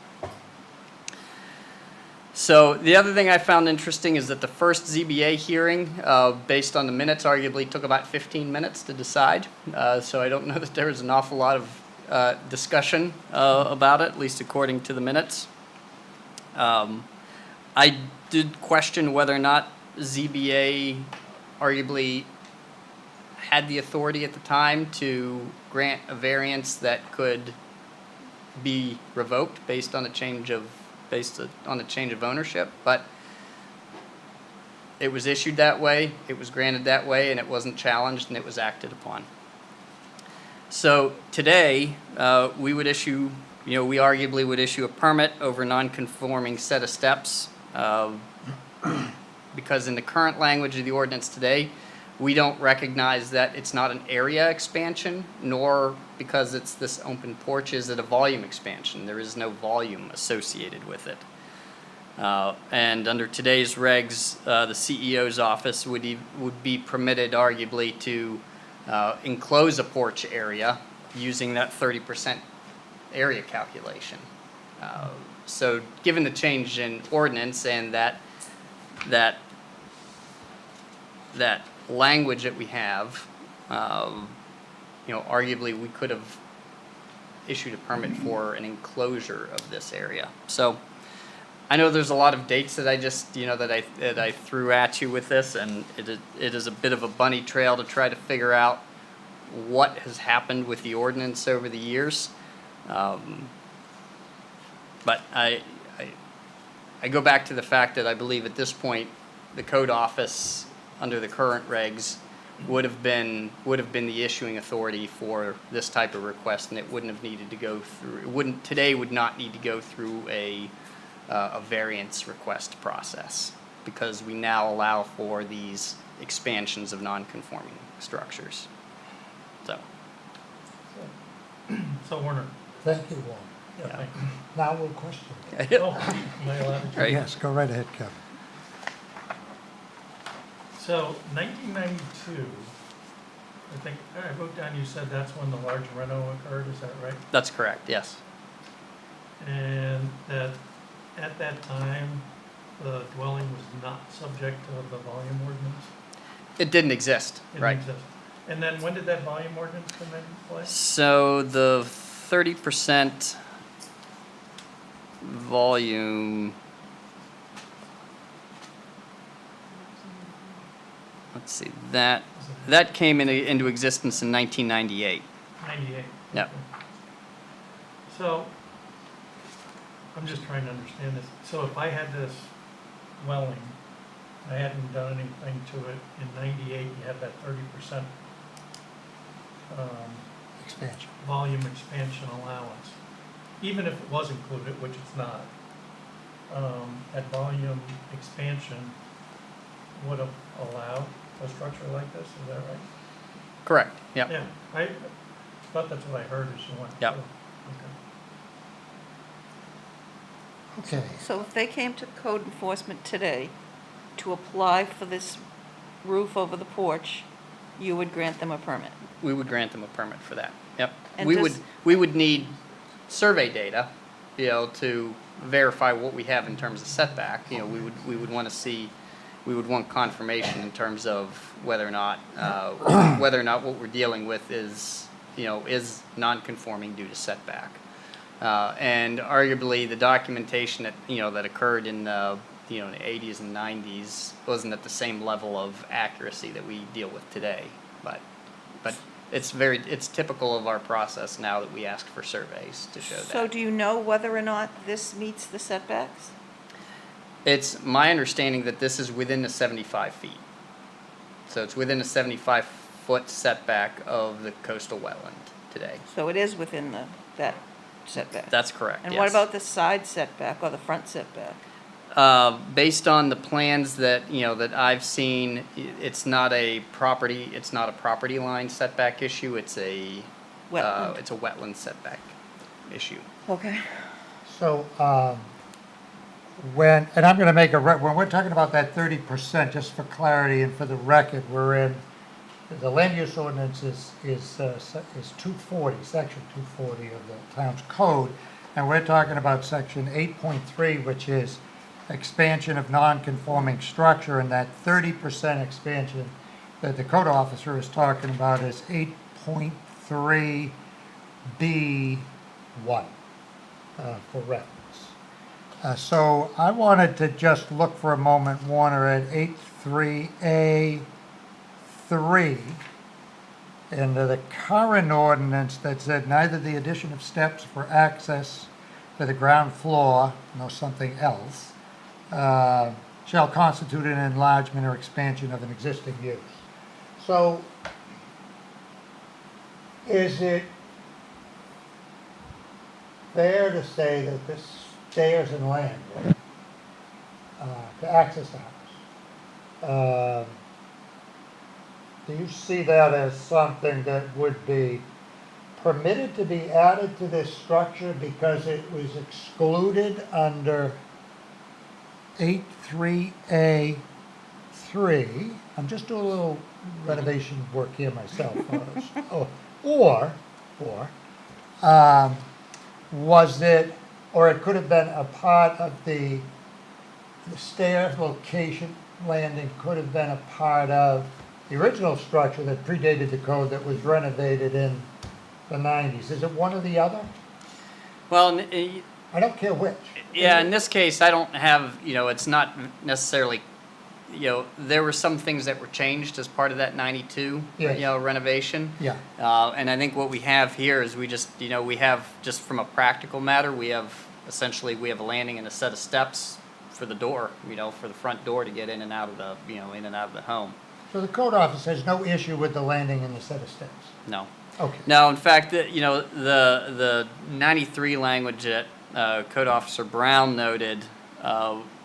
So the other thing I found interesting is that the first ZBA hearing, based on the minutes, arguably took about 15 minutes to decide. So I don't know that there was an awful lot of discussion about it, at least according to the minutes. I did question whether or not ZBA arguably had the authority at the time to grant a variance that could be revoked based on a change of ownership, but it was issued that way, it was granted that way, and it wasn't challenged, and it was acted upon. So today, we arguably would issue a permit over non-conforming set of steps, because in the current language of the ordinance today, we don't recognize that it's not an area expansion, nor because it's this open porch is it a volume expansion. There is no volume associated with it. And under today's regs, the CEO's office would be permitted arguably to enclose a porch area using that 30% area calculation. So given the change in ordinance and that language that we have, arguably we could have issued a permit for an enclosure of this area. So I know there's a lot of dates that I just, that I threw at you with this, and it is a bit of a bunny trail to try to figure out what has happened with the ordinance over the years. But I go back to the fact that I believe at this point the code office under the current regs would have been the issuing authority for this type of request, and it wouldn't have needed to go through. Would not need to go through a variance request process, because we now allow for these expansions of non-conforming structures. So Warner. Thank you, Warren. Yeah, thank you. Now we'll question. Oh, am I allowed to? Right. Yes, go right ahead, Kevin. So 1992, I think, I wrote down, you said that's when the large reno occurred, is that right? That's correct, yes. And that at that time, the dwelling was not subject to the volume ordinance? It didn't exist, It didn't right? exist. And then when did that volume ordinance come into play? So the 30% volume, let's see, that came into existence in 1998. 98. Yeah. Okay. So, I'm just trying to understand this. So if I had this dwelling, I hadn't done anything to it, in 98, you had that 30% Expansion. volume expansion allowance. Even if it was included, which it's not, that volume expansion would have allowed a structure like this, is that right? Correct, yeah. Yeah, I thought that's what I heard as you went Yep. through. Okay, So if they came to code enforcement today to apply for this roof over the porch, you would grant them a permit? We would grant them a permit for that. Yep. And We would need survey data, to verify what we have in terms of setback. We would want to see, we would want confirmation in terms of whether or not what we're dealing with is non-conforming due to setback. And arguably, the documentation that occurred in the 80s and 90s wasn't at the same level of accuracy that we deal with today. But it's typical of our process now that we ask for surveys to show that. So do you know whether or not this meets the setbacks? It's my understanding that this is within the 75 feet. So it's within the 75-foot setback of the coastal wetland today. So it is within that setback? That's correct, And yes. what about the side setback or the front setback? Based on the plans that I've seen, it's not a property line setback issue. It's a Wetland. it's a wetland setback issue. Okay. so, and I'm gonna make when we're talking about that 30%, just for clarity and for the record, we're in, the land use ordinance is 240, section 240 of the town's code, and we're talking about section 8.3, which is expansion of non-conforming structure, and that 30% expansion that the code officer is talking about is 8.3B1 for reference. So I wanted to just look for a moment, Warner, at 83A3, and the current ordinance that said neither the addition of steps for access to the ground floor, nor something else, shall constitute an enlargement or expansion of an existing use. So, is it fair to say that this stairs and landing to access the house, do you see that as something that would be permitted to be added to this structure because it was excluded under 83A3? I'm just doing a little renovation work here myself. Or was it, or it could have been a part of the stair location landing could have been a part of the original structure that predated the code that was renovated in the 90s. Is it one or the other? Well, I don't care which. yeah, in this case, I don't have, it's not necessarily, there were some things that were changed as part of that 92, Yes. Renovation. Yeah. And I think what we have here is we just, we have, just from a practical matter, we have a landing and a set of steps for the door, for the front door to get in and out of the, in and out of the home. So the code office has no issue with the landing and the set of steps? No. Okay. No, in fact, the 93 language that Code Officer Brown noted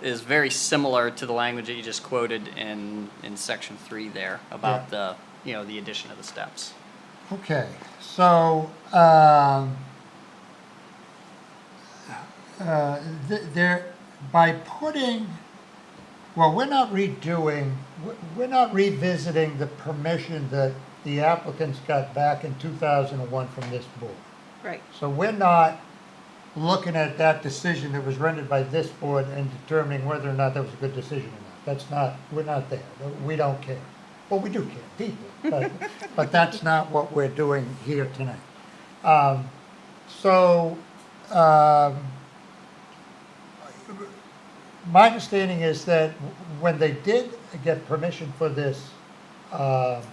is very similar to the language that you just quoted in section 3 there about the addition of the steps. Okay, so by putting, well, we're not revisiting the permission that the applicants got back in 2001 from this board. Right. So we're not looking at that decision that was rendered by this board and determining whether or not that was a good decision or not. That's not, we're not there. We don't care. Well, we do care, deeply, but that's not what we're doing here tonight. My understanding is that when they did get permission for this, what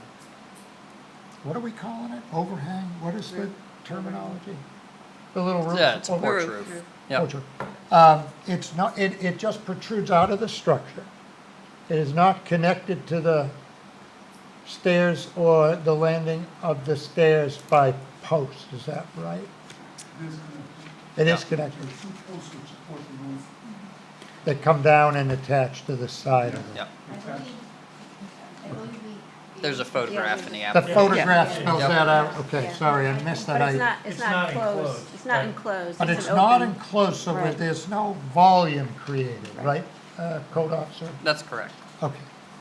are we calling it? Overhang? What is the terminology? The little roof? Yeah, it's a porch Roof. roof. Yep. Porch roof. It's not, it just protrudes out of the structure. It is not connected to the stairs or the landing of the stairs by posts, is that right? It is connected. Two posts which support the roof. That come down and attach to the side of it. Yep. I believe There's a photograph in the The application. photograph spells Yep. that out? Okay, sorry, I missed that. But it's I- not, It's not enclosed. It's not Right. enclosed. But an it's not open- enclosed, so Right. there's no volume created, right, code officer? That's correct. Okay.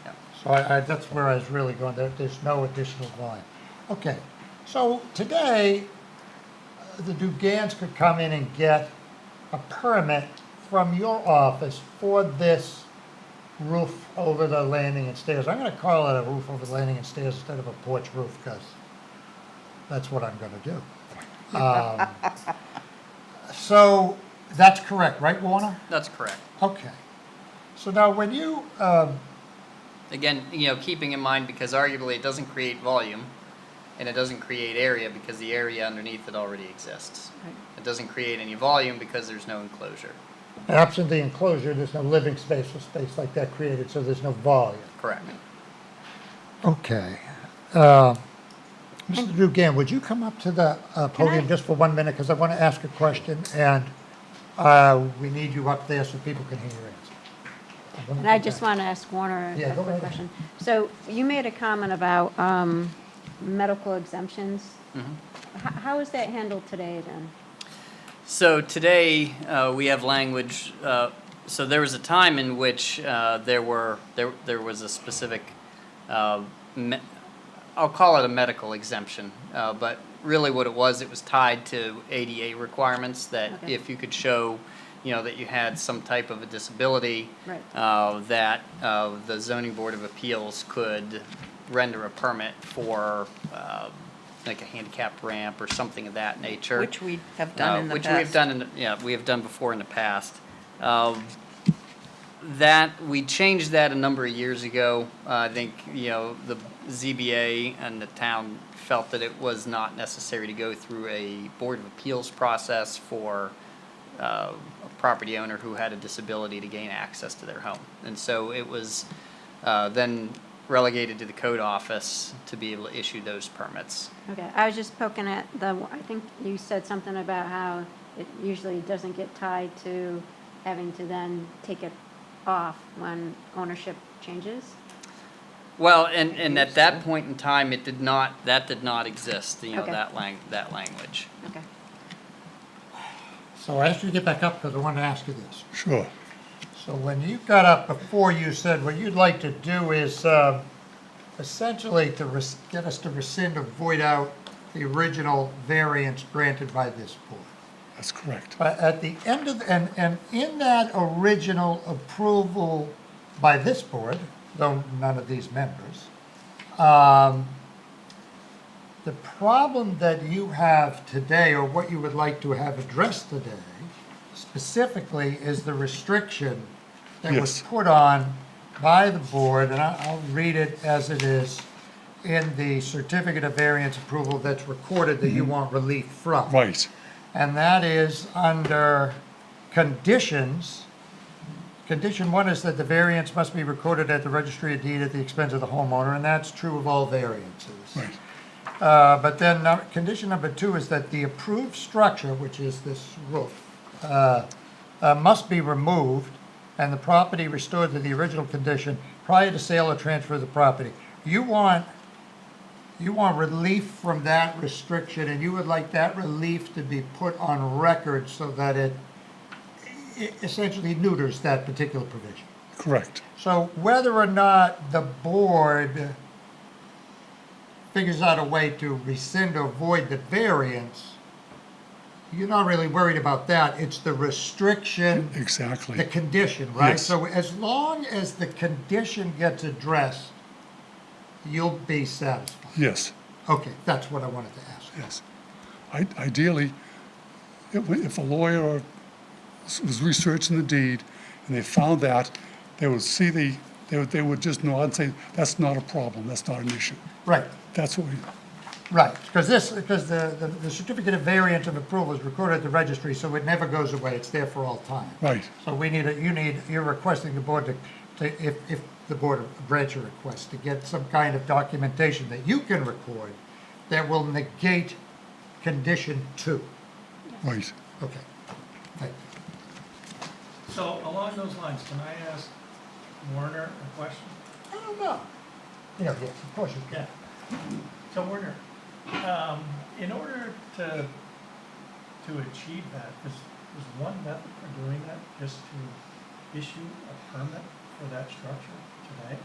Yep. So that's where I was really going, there's no additional volume. Okay, so today, the Dugans could come in and get a permit from your office for this roof over the landing and stairs. I'm gonna call it a roof over the landing and stairs instead of a porch roof, because that's what I'm gonna do. So, that's correct, right, Warner? That's correct. Okay. So now, when you, Again, keeping in mind, because arguably it doesn't create volume, and it doesn't create area because the area underneath it already exists. It doesn't create any volume because there's no enclosure. absent the enclosure, there's no living space or space like that created, so there's no volume. Correct. Okay. Mr. Dugan, would you come up to the podium I- just for 1 minute, because I want to ask a question, and we need you up there so people can hear your answer. And I just want to ask Warner Yeah, a go quick right question. So you made a comment about medical exemptions. How is that handled today then? So today, we have language, so there was a time in which there was a specific, I'll call it a medical exemption, but really what it was tied to ADA requirements, that Okay. if you could show, that you had some type of a disability, Right. that the zoning board of appeals could render a permit for like a handicap ramp or something of that nature. Which we have done in the Which past. we have done before in the past. That, we changed that a number of years ago. I think, the ZBA and the town felt that it was not necessary to go through a Board of Appeals process for a property owner who had a disability to gain access to their home. And so it was then relegated to the code office to be able to issue those permits. Okay, I was just poking at I think you said something about how it usually doesn't get tied to having to then take it off when ownership changes. Well, and at that point in time, that did not exist, Okay. that language. Okay. So I asked you to get back up because I wanted to ask you this. Sure. So when you got up before, you said what you'd like to do is essentially to get us to rescind or void out the original variance granted by this board. That's correct. But at the end of, and in that original approval by this board, though none of these members, the problem that you have today, or what you would like to have addressed today, specifically is the restriction that was Yes. put on by the board, and I'll read it as it is in the certificate of variance approval that's recorded that you want relief from. Right. And that is under conditions. Condition 1 is that the variance must be recorded at the registry of deed at the expense of the homeowner, and that's true of all variances. Right. But then condition number 2 is that the approved structure, which is this roof, must be removed and the property restored to the original condition prior to sale or transfer of the property. You want relief from that restriction, and you would like that relief to be put on record so that it essentially neuters that particular provision. Correct. So whether or not the board figures out a way to rescind or void the variance, you're not really worried about that. It's the restriction, Exactly. the condition, right? Yes. So as long as the condition gets addressed, you'll be satisfied. Yes. Okay, that's what I wanted to ask. Yes. Ideally, if a lawyer was researching the deed and they found that, they would see they would just nod and say, that's not a problem, that's not an issue. Right, That's what we, right, because the certificate of variance of approval is recorded at the registry, so it never goes away, it's there for all time. right, So you're requesting the board if the board grants your request, to get some kind of documentation that you can record that will negate condition 2. right. Okay, thank you. So along those lines, can I ask Warner a question? I don't know. You know, yes, of course you Yeah. can. So Werner, in order to achieve that, is one method for doing that just to issue a permit for that structure today?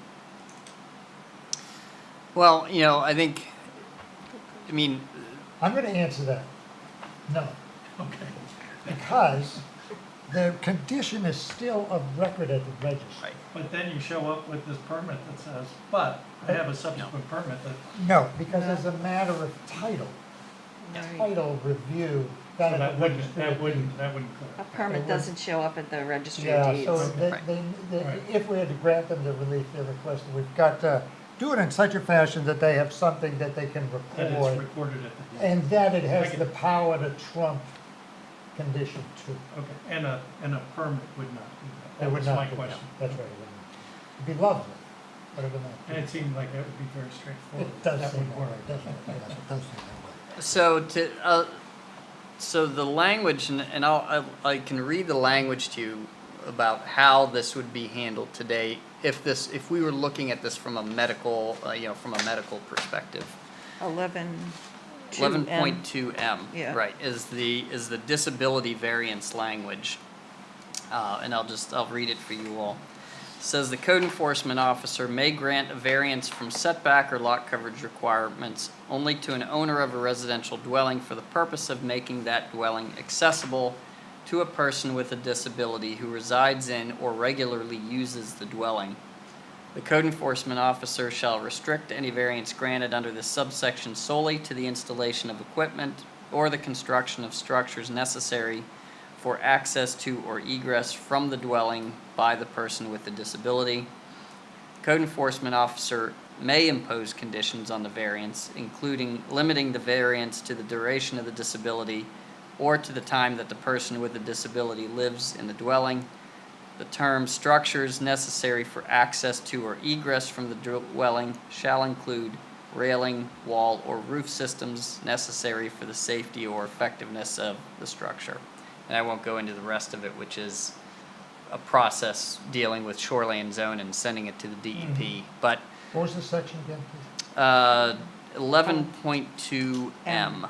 Well, I think, I'm gonna answer that. No, Okay. because the condition is still of record at the registry. But then you show up with this permit that says, but I have a subsequent permit that, No, because as a matter of title, title review, so done at the registry of deeds. that wouldn't A clear. permit doesn't show up at the registry of Yeah, deeds. so Right. Right. if we had to grant them the relief they're requesting, we've got to do it in such a fashion that they have something that they can That it's record, recorded at the deed. and that it I has get the it. power to trump condition two. Okay, and a permit would not do that. It That would was not my do that. question. That's right, it would not. It'd be lovely, but it would not. And it seemed like that would be very straightforward. It does That seem would that work. way, doesn't it? Yes, it does seem that way. so the language, and I can read the language to you about how this would be handled today if we were looking at this from a medical, perspective. 11.2M, Yeah. right, is the disability variance language. And I'll read it for you all. It says the code enforcement officer may grant a variance from setback or lot coverage requirements only to an owner of a residential dwelling for the purpose of making that dwelling accessible to a person with a disability who resides in or regularly uses the dwelling. The code enforcement officer shall restrict any variance granted under this subsection solely to the installation of equipment or the construction of structures necessary for access to or egress from the dwelling by the person with the disability. Code enforcement officer may impose conditions on the variance, including limiting the variance to the duration of the disability or to the time that the person with the disability lives in the dwelling. The term structures necessary for access to or egress from the dwelling shall include railing, wall, or roof systems necessary for the safety or effectiveness of the structure. And I won't go into the rest of it, which is a process dealing with shoreline zone and sending it to the DEP. But What was the section again, please? 11.2M.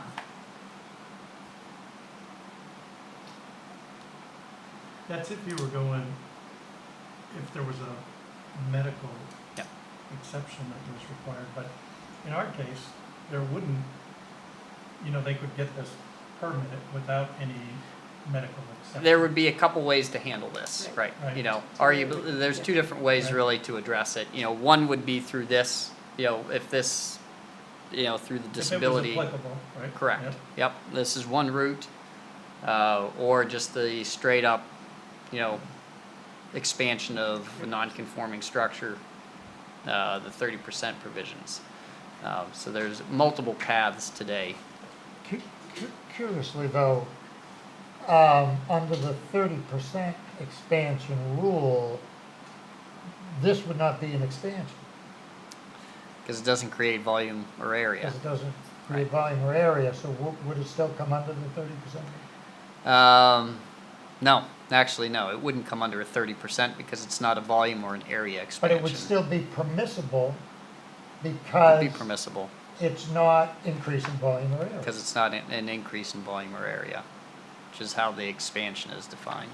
That's if you were going, if there was a medical Yeah. exception that was required, but in our case, there wouldn't, they could get this permit without any medical exception. There would be a couple ways to handle this, right? Right. Arguably, there's two different ways Right. really to address it. One would be through this, if this, through the disability. If it was applicable, right? Correct. Yep. Yep, this is one route, or just the straight up, expansion of a non-conforming structure, the 30% provisions. So there's multiple paths today. Curiously though, under the 30% expansion rule, this would not be an expansion, Because it doesn't create volume or area. because it doesn't create volume or area, so would it still come under the 30%? No, actually, no, it wouldn't come under a 30% because it's not a volume or an area But expansion. it would still be permissible It'd because be permissible, it's not increasing volume or area. because it's not an increase in volume or area, which is how the expansion is defined.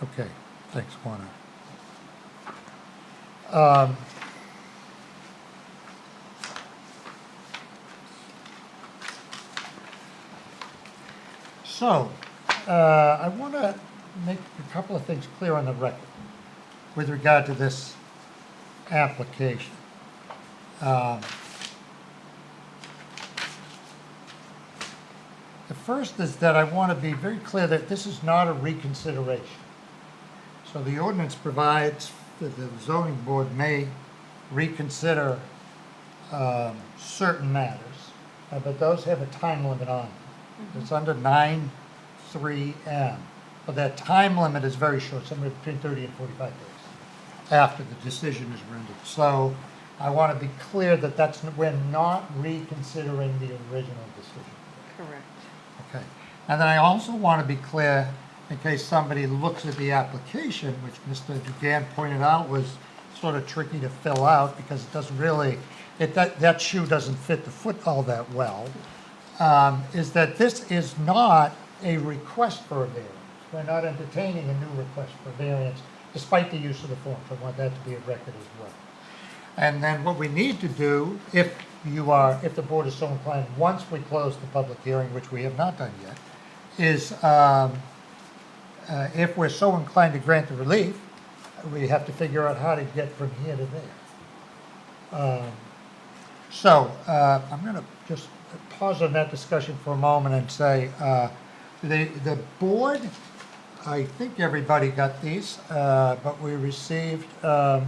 Okay, thanks, Warner. So, I want to make a couple of things clear on the record with regard to this application. The first is that I want to be very clear that this is not a reconsideration. So the ordinance provides that the zoning board may reconsider certain matters, but those have a time limit on them. It's under 9(3)M. But that time limit is very short, somewhere between 30 and 45 days after the decision is rendered. So I want to be clear that we're not reconsidering the original decision. Correct. Okay. And then I also want to be clear in case somebody looks at the application, which Mr. Dugan pointed out was sort of tricky to fill out because it doesn't really, that shoe doesn't fit the foot all that well, is that this is not a request for a variance. We're not entertaining a new request for variance, despite the use of the form. So I want that to be a record as well. And then what we need to do, if the board is so inclined, once we close the public hearing, which we have not done yet, is if we're so inclined to grant the relief, we have to figure out how to get from here to there. I'm going to just pause on that discussion for a moment and say, the board, I think everybody got these, but we received, I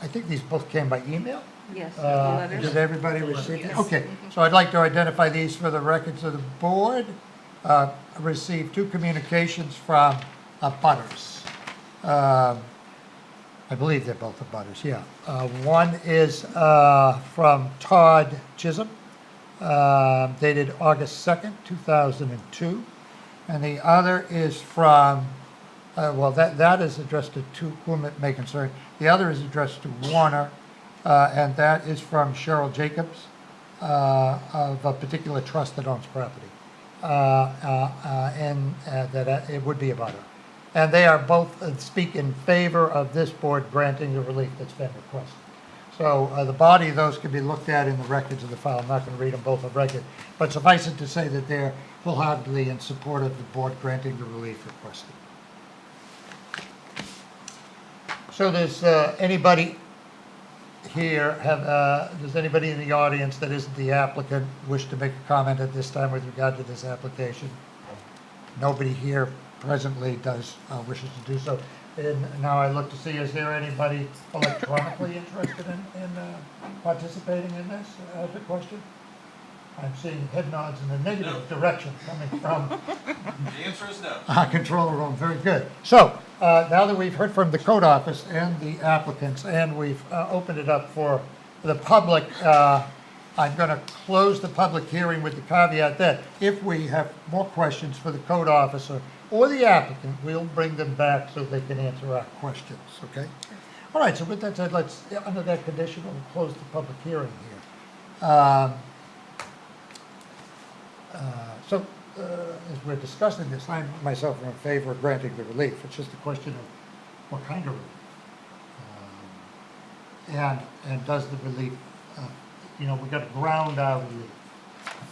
think these both came by email. Yes, the Did letters. everybody receive them? Yes. Okay, so I'd like to identify these for the records of the board. Received 2 communications from abutters. I believe they're both abutters, yeah. One is from Todd Chisholm, dated August 2nd, 2002. And the other is from, that is addressed to whom it may concern. The other is addressed to Warner, and that is from Cheryl Jacobs of a particular trust that owns property. And that it would be a butter. And they are both speak in favor of this board granting the relief that's been requested. So the body of those can be looked at in the records of the file. I'm not going to read them both on record, but suffice it to say that they're wholeheartedly in support of the board granting the relief requested. So does anybody here does anybody in the audience that isn't the applicant wish to make a comment at this time with regard to this application? Nobody here presently wishes to do so. And now I look to see, is there anybody electronically interested in participating in this? The question? I'm seeing head nods in the negative direction coming from The answer is no. our control room. Very good. So now that we've heard from the code office and the applicants, and we've opened it up for the public, I'm going to close the public hearing with the caveat that if we have more questions for the code officer or the applicant, we'll bring them back so they can answer our questions, okay? All right, so with that said, let's, under that condition, we'll close the public hearing here. As we're discussing this, I myself am in favor of granting the relief. It's just a question of what kind of relief. And does the relief, we've got to ground our relief.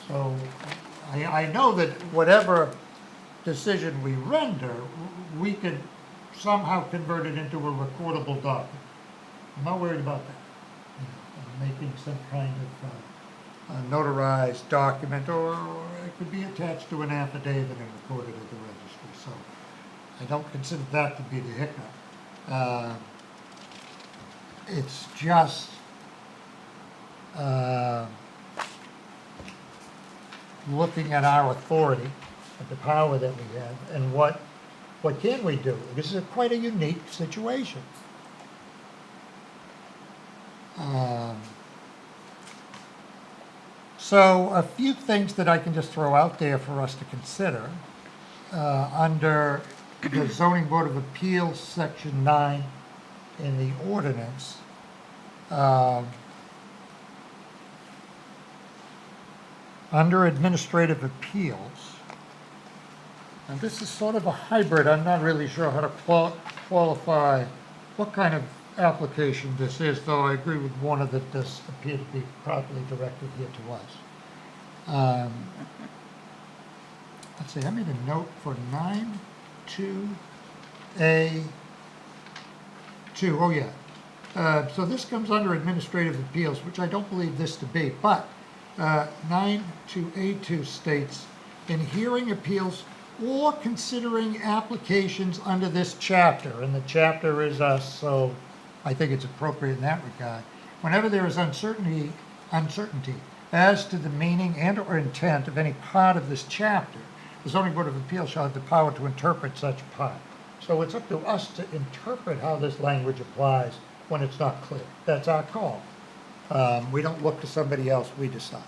So I know that whatever decision we render, we could somehow convert it into a recordable document. I'm not worried about that. Making some kind of notarized document, or it could be attached to an affidavit and recorded at the registry. So I don't consider that to be the hiccup. It's just looking at our authority, at the power that we have, and what can we do? This is quite a unique situation. So a few things that I can just throw out there for us to consider. Under the Zoning Board of Appeals, Section 9 in the ordinance, under administrative appeals, and this is sort of a hybrid. I'm not really sure how to qualify what kind of application this is, though I agree with Warner that this appeared to be properly directed here to us. Let's see, I made a note for 9(2)(a)(2). Oh, yeah. So this comes under administrative appeals, which I don't believe this to be, but 9(2)(a)(2) states, in hearing appeals or considering applications under this chapter, and the chapter is us, so I think it's appropriate in that regard. Whenever there is uncertainty as to the meaning and or intent of any part of this chapter, the Zoning Board of Appeals shall have the power to interpret such part. So it's up to us to interpret how this language applies when it's not clear. That's our call. We don't look to somebody else, we decide.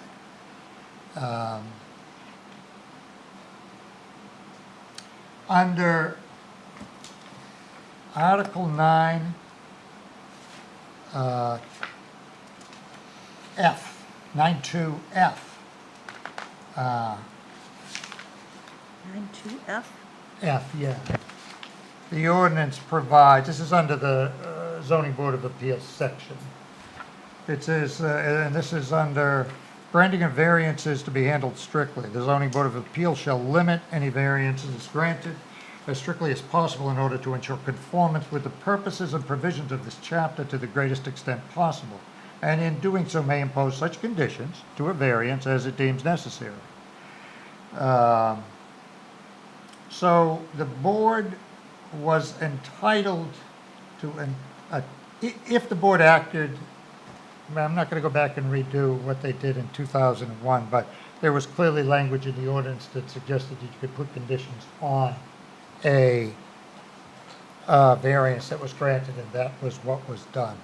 Under Article 9, F, 9.2F. 92F? F, yeah. The ordinance provides, this is under the zoning board of appeals section. It says, and this is under granting of variances to be handled strictly. The zoning board of appeals shall limit any variances granted as strictly as possible in order to ensure conformance with the purposes and provisions of this chapter to the greatest extent possible, and in doing so may impose such conditions to a variance as it deems necessary. So the board was entitled to, if the board acted, I'm not going to go back and redo what they did in 2001, but there was clearly language in the ordinance that suggested you could put conditions on a variance that was granted, and that was what was done.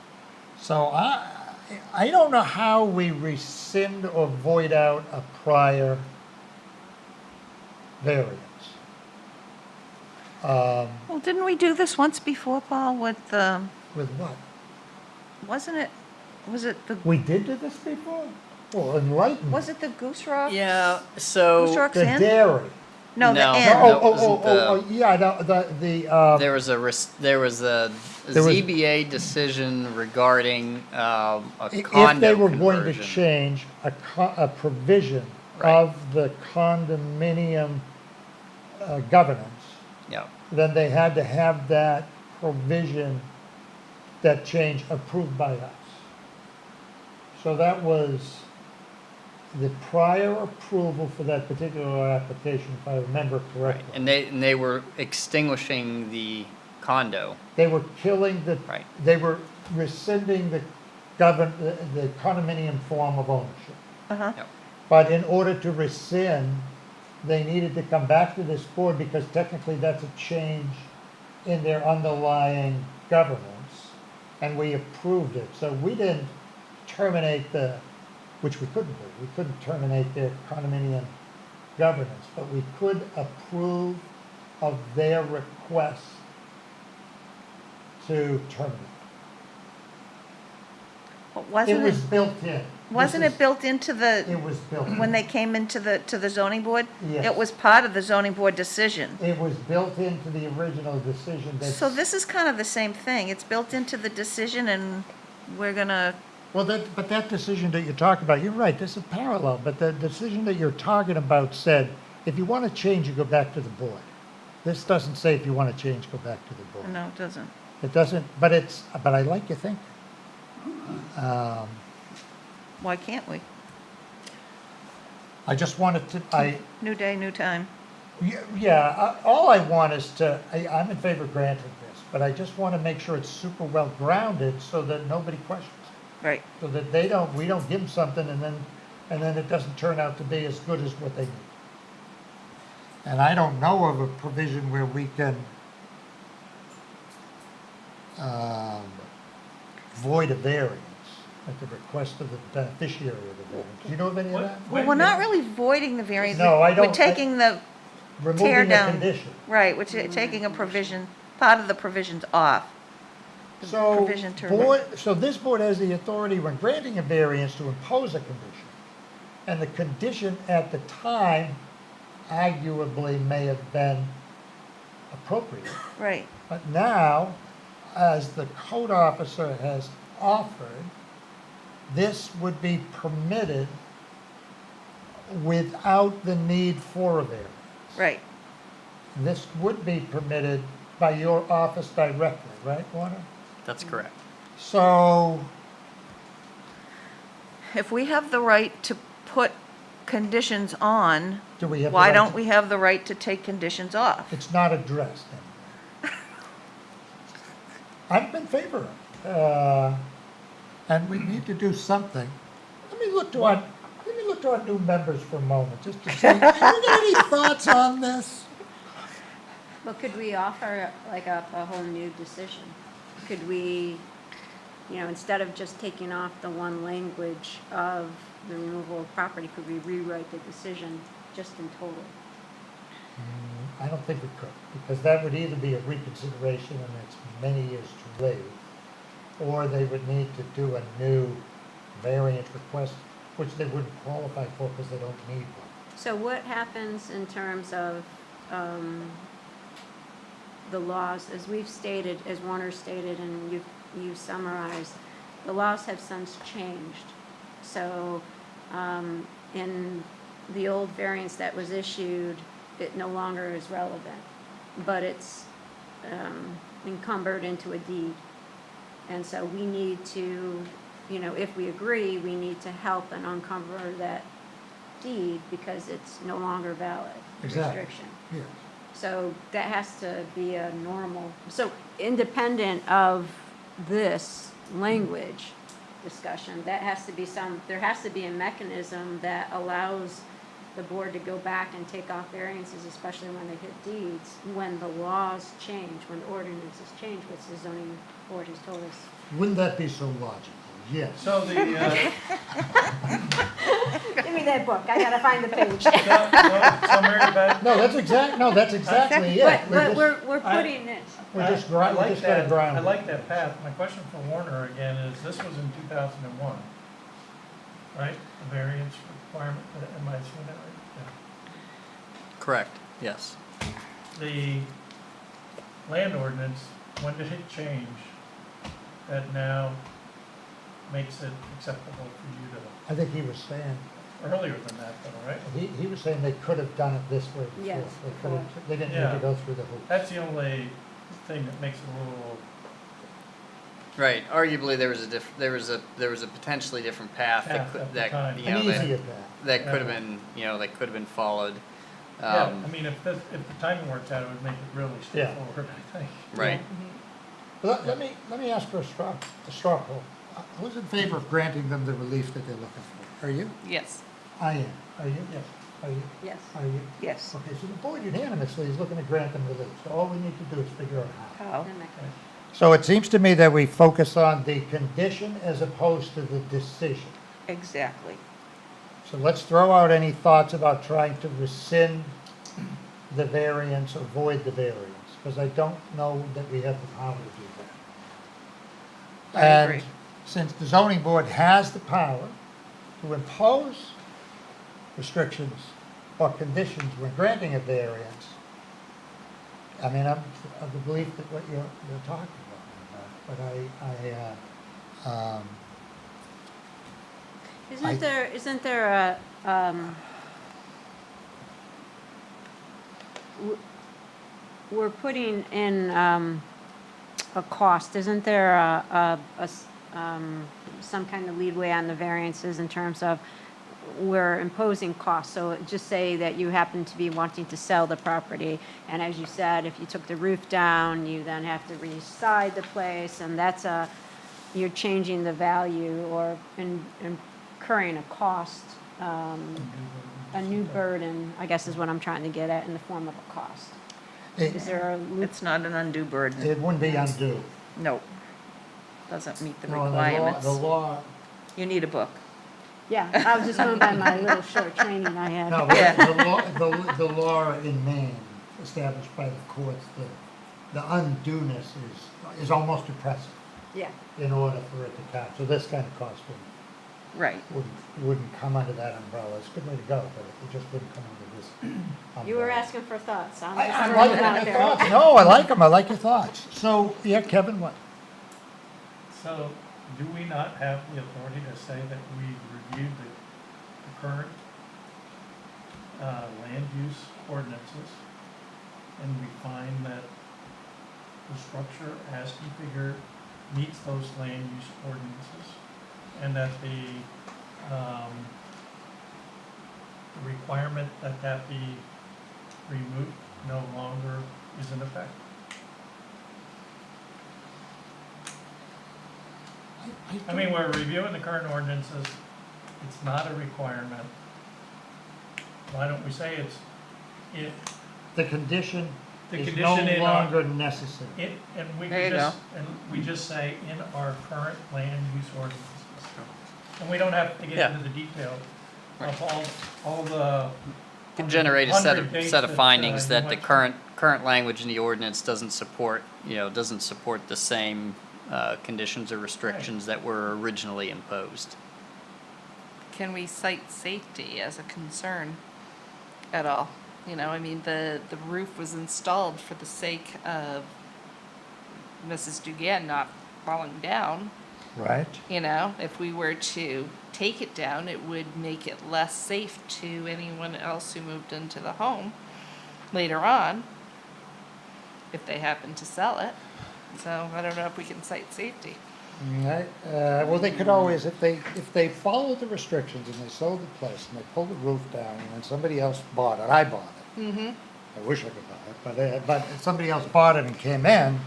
So I don't know how we rescind or void out a prior variance. Well, didn't we do this once before, Paul, with the, With what? wasn't it, was it the, We did do this before? Well, enlighten me. was it the Goose Rock? Yeah, Goose so Rock's The Inn? dairy. No, the No. Inn. No, it wasn't Yeah, there was a There was- ZBA decision regarding a if condo they were going to conversion. change a provision Right. of the condominium governance, Yeah, then they had to have that provision, that change approved by us. So that was the prior approval for that particular application, if I remember right. correctly. And they were extinguishing the condo. They were killing the, Right. they were rescinding the the condominium form of ownership. Uh-huh. Yep. But in order to rescind, they needed to come back to this board because technically that's a change in their underlying governance, and we approved it. So we didn't terminate which we couldn't do. We couldn't terminate their condominium governance, but we could approve of their request to terminate. But It wasn't was it, built in. wasn't This it built into is- the, It was built in. when they came into to the zoning board? Yes. It was part of the zoning board decision. It was built into the original decision that. So this is kind of the same thing. It's built into the decision and we're gonna, Well, but that decision that you're talking about, you're right, this is parallel, but the decision that you're talking about said, if you want to change, you go back to the board. This doesn't say if you want to change, go back to the board. no, it doesn't. It doesn't, but I like your thinking. Why can't we? I just wanted to, New day, new time. all I want is I'm in favor of granting this, but I just want to make sure it's super well grounded so that nobody questions it. Right. So that we don't give them something and then it doesn't turn out to be as good as what they need. And I don't know of a provision where we can void a variance at the request of the beneficiary of the variance. Do you know of any of that? Well, we're not really voiding the variance. No, I don't- We're taking the tear Removing a down. condition. Right, we're taking a provision, part of the provisions off. The So, provision to- so this board has the authority when granting a variance to impose a condition. And the condition at the time arguably may have been appropriate. Right, But now, as the code officer has offered, this would be permitted without the need for a variance. right. This would be permitted by your office directly, right, Warner? That's correct. So, If we have the right to put conditions on, do we have the why right don't to- we have the right to take conditions off? It's not addressed anywhere. I'm in favor of it. And we need to do something. Let me look to our new members for a moment, just to see, have you got any thoughts on this? Well, could we offer like a whole new decision? Could we, instead of just taking off the one language of the removal of property, could we rewrite the decision just in total? I don't think it could, because that would either be a reconsideration and it's many years too late, or they would need to do a new variance request, which they wouldn't qualify for because they don't need one. So what happens in terms of the laws, as we've stated, as Warner stated, and you've summarized, the laws have since changed. So in the old variance that was issued, it no longer is relevant, but it's encumbered into a deed. And so we need to, if we agree, we need to help and unencumber that deed because it's no longer valid Exactly. restriction. Yes. So that has to be a normal, so independent of this language discussion, there has to be a mechanism that allows the board to go back and take off variances, especially when they hit deeds, when the laws change, when the ordinances change, which the zoning board has told us. Wouldn't that be so logical? Yes. So the, Give me that book, I gotta find the page. so Mary Beth, No, that's exactly it. But we're putting it, We're just I grind, we like just gotta that, grind. I like that path. My question for Warner again is, this was in 2001, right? The variance requirement, am I seeing that right? Correct, yes. Yeah. The land ordinance, when did it change that now makes it acceptable for you I think he was saying, to, earlier than that though, right? he was saying they could have done it this way before. Yes, They didn't need Yeah. to go through the hoops. That's the only thing that makes it a little, Right, arguably, there was a potentially different path that Path could, at the that, time. you An know, easier that, path. that could have Yeah. been, that could have been followed. yeah, I mean, if the timing worked out, it would make it really Yeah. straightforward, I think. Right. Let me ask for a straw poll. Who's in favor of granting them the relief that they're looking for? Are you? Yes. I am. Are you? Yes. Are you? yes. Are you? Yes. Okay, so the board unanimously is looking to grant them relief, so all we need to do is figure out how. How? And that- So it seems to me that we focus on the condition as opposed to the decision. Exactly. So let's throw out any thoughts about trying to rescind the variance or void the variance, because I don't know that we have the power to do that. I And agree. since the zoning board has the power to impose restrictions or conditions when granting a variance, I mean, I'm of the belief that what you're talking about, but Isn't there we're putting in a cost, isn't there some kind of leeway on the variances in terms of we're imposing costs? So just say that you happen to be wanting to sell the property, and as you said, if you took the roof down, you then have to re-side the place, and you're changing the value or incurring a cost, a new burden, I guess is what I'm trying to get at, in the form of a cost. Is there a loop? It's not an undue burden. it wouldn't be undue. No. Doesn't meet the No, and requirements. The law, You need a book. Yeah, I was just going by my little short training I had. no, Yeah. the law in Maine established by the courts, the undueness is almost oppressive Yeah, in order for it to count. So this kind of cost Right. wouldn't come under that umbrella. It's a good way to go, but it just wouldn't come under this umbrella. you were asking for thoughts. I'm I just like throwing it out your there. thoughts. No, I like them. I like your thoughts. So, yeah, Kevin, what? So, do we not have the authority to say that we reviewed the current land use ordinances, and we find that the structure as configured meets those land use ordinances, and that the requirement that that be removed no longer is in effect? I mean, we're reviewing the current ordinances, it's not a requirement. Why don't we say The condition the is no condition in our, longer necessary. and we There you can just, and we just say in our current land use ordinances. And we don't have to get Yeah. into the detail of all the could generate a set of, 100 set of dates findings that, that the you current language in the ordinance doesn't support, doesn't support the same conditions or restrictions that were originally imposed. Can we cite safety as a concern at all? I mean, the roof was installed for the sake of Mrs. Dugan not falling down. Right? If we were to take it down, it would make it less safe to anyone else who moved into the home later on, if they happen to sell it. So I don't know if we can cite safety. Right, well, they could always, if they followed the restrictions and they sold the place and they pulled the roof down and then somebody else bought it, I bought it. Mm-hmm. I wish I could buy it, but if somebody else bought it and came in,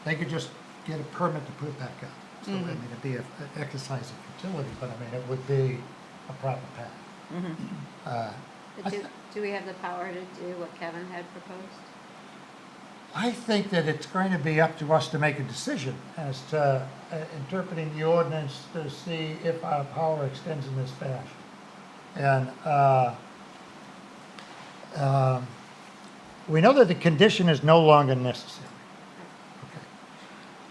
they could just get a permit to put it back up. So, I mean, it'd be an exercise of futility, but I mean, it would be a proper path. But do we have the power to do what Kevin had proposed? I think that it's going to be up to us to make a decision as to interpreting the ordinance to see if our power extends in this fashion. And we know that the condition is no longer necessary. Okay.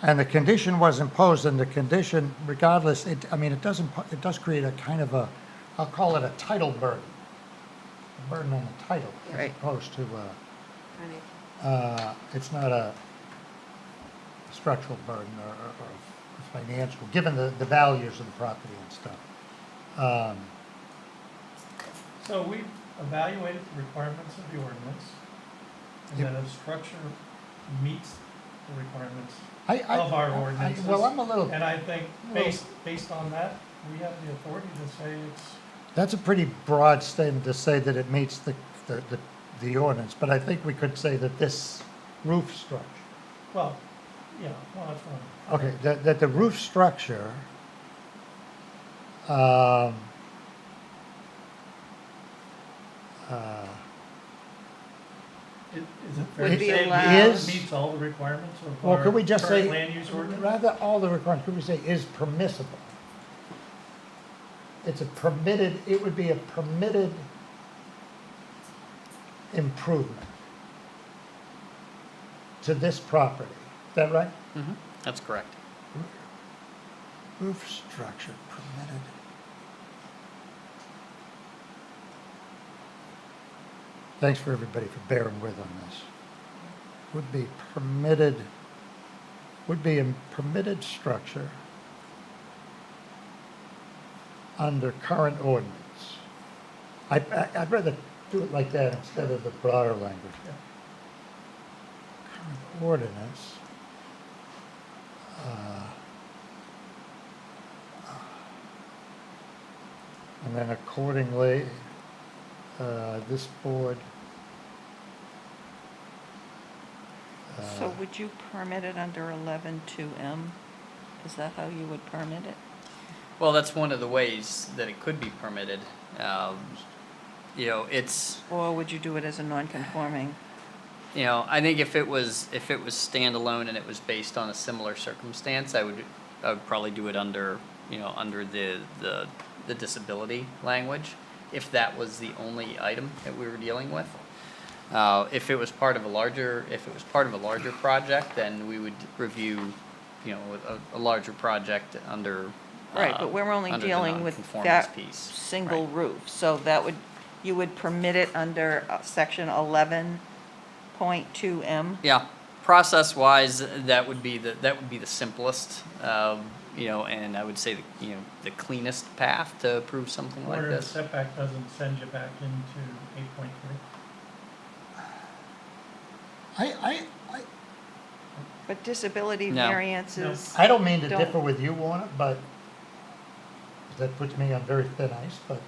And the condition was imposed, and the condition, regardless, it does create a kind of I'll call it a title burden. A burden on the title, as Right. opposed to, Right. it's not a structural burden or financial, given the values of the property and stuff. So we've evaluated the requirements of the ordinance, and Yep. that a structure meets the requirements I- of our I- ordinances. Well, I'm a little, And I think based on that, we have the authority to say it's, that's a pretty broad statement to say that it meets the ordinance, but I think we could say that this roof structure, well, that's fine. okay, that the roof structure, Is it fair Would to be say allowed. Is- it meets all the requirements of well, our could we just current say, land use ordinance? rather all the requirements, could we say is permissible? It's a permitted, it would be a permitted improvement to this property. Is that right? Mm-hmm. That's correct. Roof structure permitted. Thanks for everybody for bearing with on this. Would be a permitted structure under current ordinance. I'd rather do it like that instead of the broader language. Current ordinance. And then accordingly, this board. So would you permit it under 11.2M? Is that how you would permit it? Well, that's one of the ways that it could be permitted. It's, Or would you do it as a non-conforming? I think if it was standalone and it was based on a similar circumstance, I would probably do it under the disability language, if that was the only item that we were dealing with. If it was part of a larger project, then we would review, a larger project under. Right, but we're only under the dealing with nonconformance that piece. single Right. roof. So you would permit it under section 11.2M? Yeah, process-wise, that would be the simplest, and I would say the cleanest path to approve something like Where the this. setback doesn't send you back into 8.3. But disability No. variances, I don't mean to Don't- differ with you, Warner, but that puts me on very thin ice, but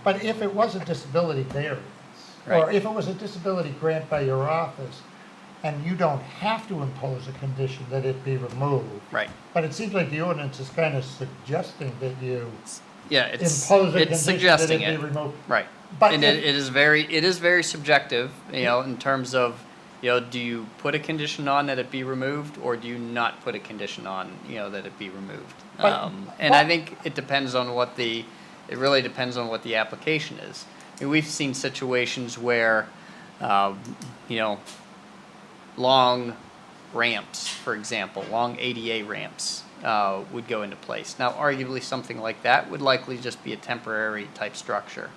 but if it was a disability variance, or Right. if it was a disability grant by your office, and you don't have to impose a condition that it be removed. Right. But it seems like the ordinance is kind of suggesting that you Yeah, it's impose a it's condition that it suggesting be it. removed. Right. But And if- it is very subjective, in terms of, do you put a condition on that it be removed, or do you not put a condition on, that it be removed? But- And I think it really depends on what the application is. we've seen situations where, you know, long ramps, for example, long ADA ramps would go into place. Now, arguably, something like that would likely just be a temporary type structure.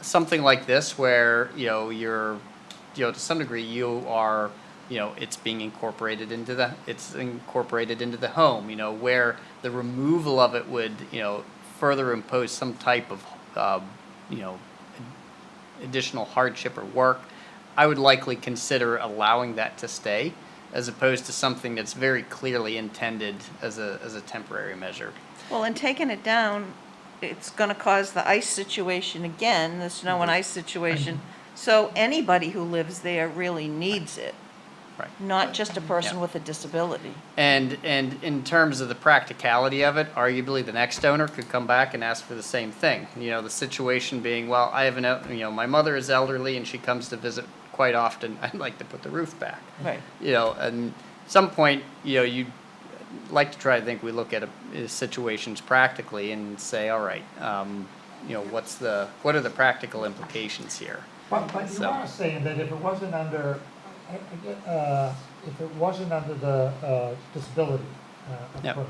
Something like this, where you're, to some degree, you are, it's being incorporated into the home. Where the removal of it would, further impose some type of, additional hardship or work. I would likely consider allowing that to stay, as opposed to something that's very clearly intended as a temporary measure. Well, and taking it down, it's gonna cause the ice situation again, the snow and ice situation. So anybody who lives there really needs it, Right. not just a person Yeah. with a disability. And in terms of the practicality of it, arguably the next owner could come back and ask for the same thing. The situation being, well, I have my mother is elderly and she comes to visit quite often. I'd like to put the roof back. Right. And at some point, you'd like to try to think we look at situations practically and say, all right, what are the practical implications here? But you So- are saying that if it wasn't under, the disability Yep. approach,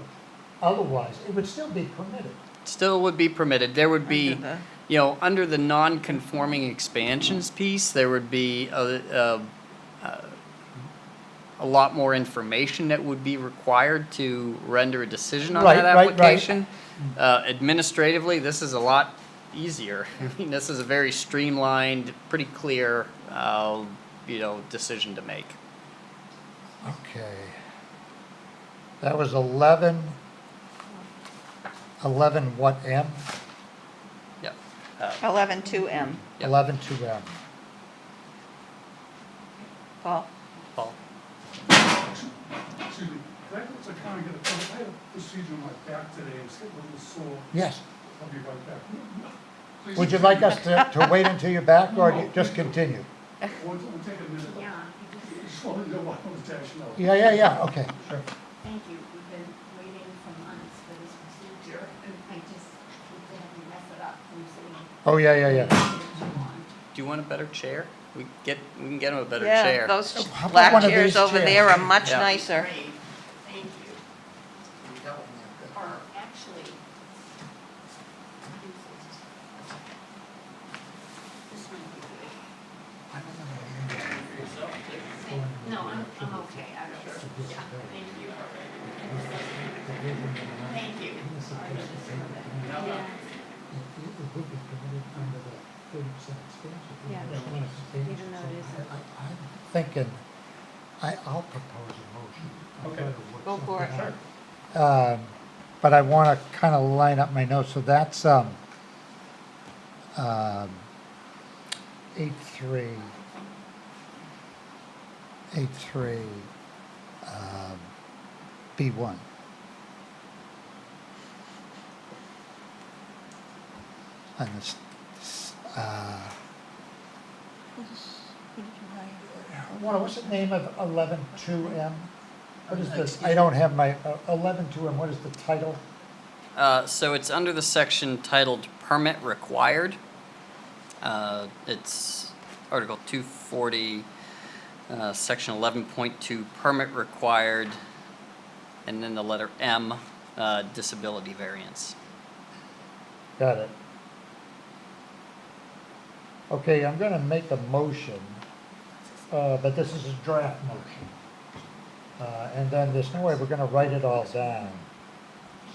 otherwise, it would still be permitted. Still would be permitted. There would be, Under under the non-conforming expansions piece, there would be a lot more information that would be required to render a decision on that Right, right, right. application. Administratively, this is a lot easier. I mean, this is a very streamlined, pretty clear, decision to make. Okay. That was 11 what M? Yep. 11.2M. Yep. 11.2M. Paul? Paul? Excuse me, can I just kind of get a, I had a procedure on my back today, I'm getting a little sore, Yes. I'll be right back. Please Would you excuse like me. us to wait until you're back, or do you just continue? We'll take a minute. Yeah, Just wanted to know what I was actually know. Yeah, okay, sure. thank you. We've been waiting for months for this procedure, and I just hate to have you mess it up from sitting Oh, yeah. too long. Do you want a better chair? We can get him a better Yeah, chair. those How about black one of chairs these over chairs? there are much Yeah. nicer. Great, thank you. Or actually, this might be good. No, I'm okay, I don't, yeah, thank you. Thank you. Yeah. Yeah, even though it isn't. I'm thinking, I'll propose a motion. I'll try to work Go for it. something out. But I want to kind of line up my notes, so that's 8.3, B1. And this, what's the name of 11.2M? What is this? I don't have my, 11.2M, what is the title? So it's under the section titled Permit Required. It's Article 240, Section 11.2, Permit Required, and then the letter M, Disability Variance. Got it. Okay, I'm gonna make a motion, but this is a draft motion. And then there's no way we're gonna write it all down.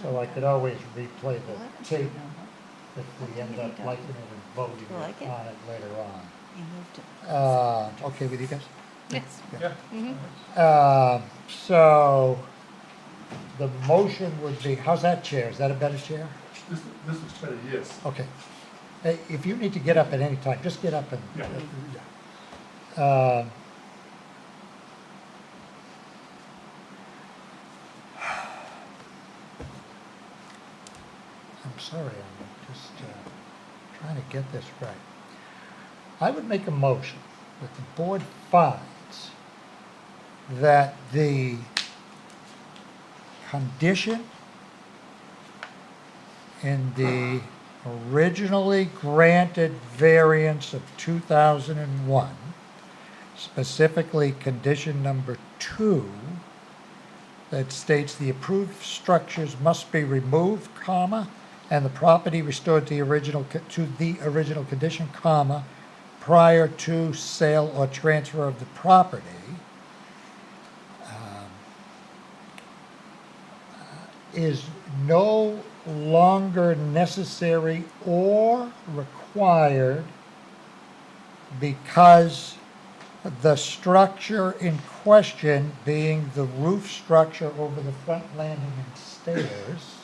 So I could always replay the tape if we end up liking it and voting You like it? on it later on. You moved it. Okay with you guys? Yes. So the motion would be, how's that chair? Is that a better chair? This looks better, yes. Okay. Hey, if you need to get up at any time, just get up and. Yeah. I'm sorry, I'm just trying to get this right. I would make a motion that the board finds that the condition in the originally granted variance of 2001, specifically condition number 2, that states the approved structures must be removed, comma, and the property restored to the original condition, comma, prior to sale or transfer of the property. Is no longer necessary or required because the structure in question, being the roof structure over the front landing and stairs,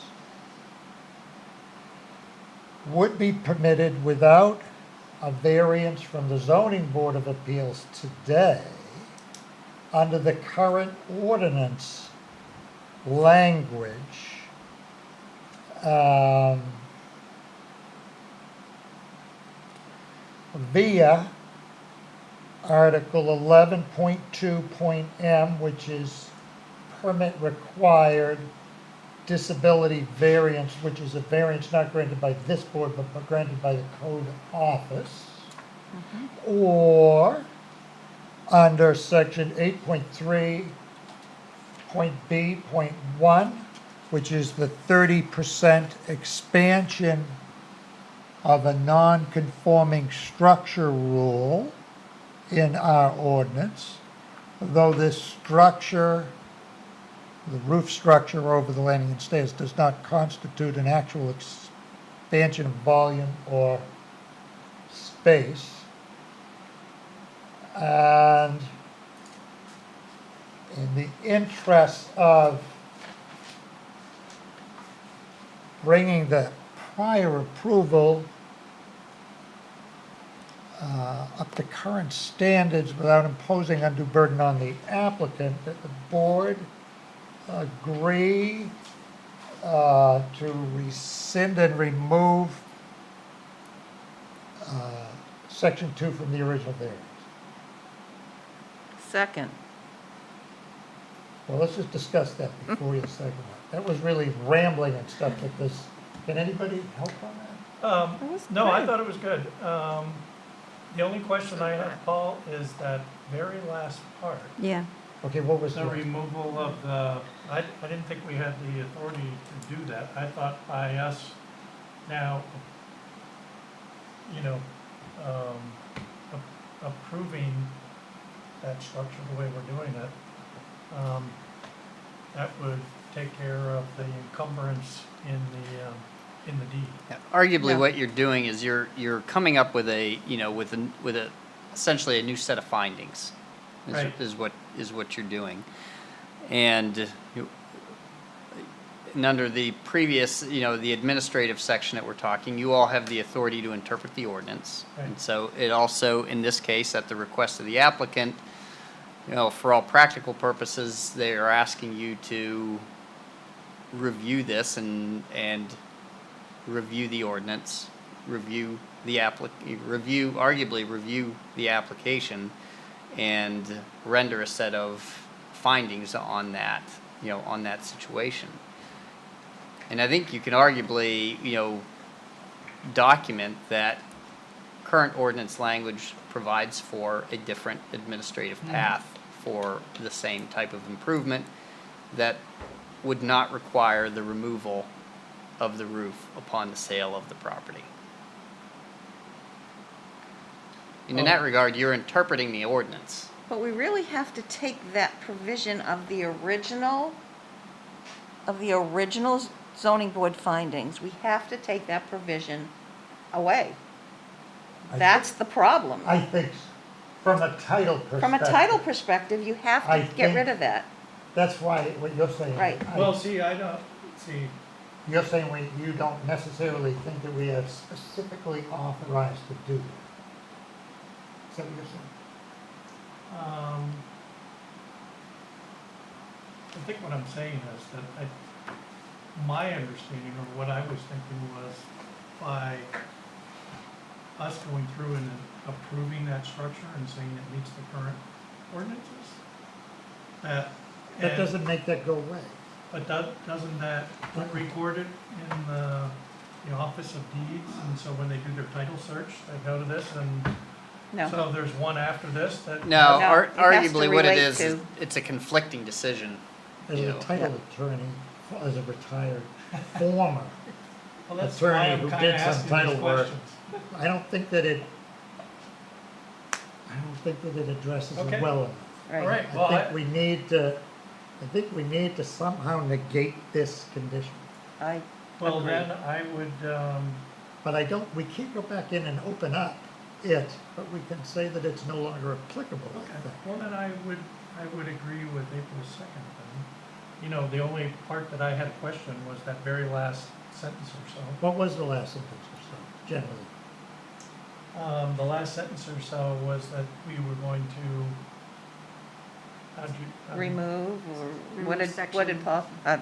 would be permitted without a variance from the zoning board of appeals today under the current ordinance language, via Article 11.2.m, which is permit required disability variance, which is a variance not granted by this board, but granted by the code office, or under section 8.3, point B, point 1, which is the 30% expansion of a non-conforming structure rule in our ordinance, though this structure, the roof structure over the landing and stairs, does not constitute an actual expansion of volume or space. And in the interest of bringing the prior approval up to current standards without imposing undue burden on the applicant, that the board agree to rescind and remove section 2 from the original variance. Second. Well, let's just discuss that before you second it. That was really rambling and stuff like this. Can anybody help on that? No, I thought it was good. The only question I have, Paul, is that very last part, Yeah. Okay, what was the the, removal of the, I didn't think we had the authority to do that. I thought by us now, approving that structure the way we're doing it, that would take care of the encumbrance in the deed. Yeah, arguably, Yeah. what you're doing is you're coming up with a essentially a new set of findings, Right. is what you're doing, and under the previous, the administrative section that we're talking, you all have the authority to interpret the ordinance, Right. and so it also, in this case, at the request of the applicant, for all practical purposes, they are asking you to review this and review the ordinance, arguably review the application, and render a set of findings on that, on that situation. And I think you can arguably, document that current ordinance language provides for a different administrative path for the same type of improvement that would not require the removal of the roof upon the sale of the property. And in that regard, you're interpreting the ordinance. But we really have to take that provision of the original zoning board findings. We have to take that provision away. I That's the problem. I think from a title perspective. From a title perspective, you have I to get rid think- of that. That's why, what you're saying. Right. Well, see, I don't, see, You're saying you don't necessarily think that we are specifically authorized to do that. Is that what you're saying? I think what I'm saying is that my understanding of what I was thinking was by us going through and approving that structure and saying it meets the current ordinances, That and- doesn't make that go away. But doesn't that get recorded in the, Office of Deeds, and so when they do their title search, they go to this, and No. so there's one after this that. No, No, it has to arguably what it relate is, to- it's a conflicting decision. As you a know. title attorney, as a retired former, Well, that's why attorney I'm who kinda did some asking these title work. questions. I don't think that it addresses Okay. it well enough. All right, I well, think we need to somehow negate this condition. I well, agree. then I would, But we can't go back in and open up it, but we can say that it's no longer applicable, I okay, think. well, then I would agree with April 2nd then. You know, the only part that I had a question was that very last sentence or so. What was the last sentence or so, generally? The last sentence or so was that we were going to, remove, or Remove what did section. Paul, Yeah,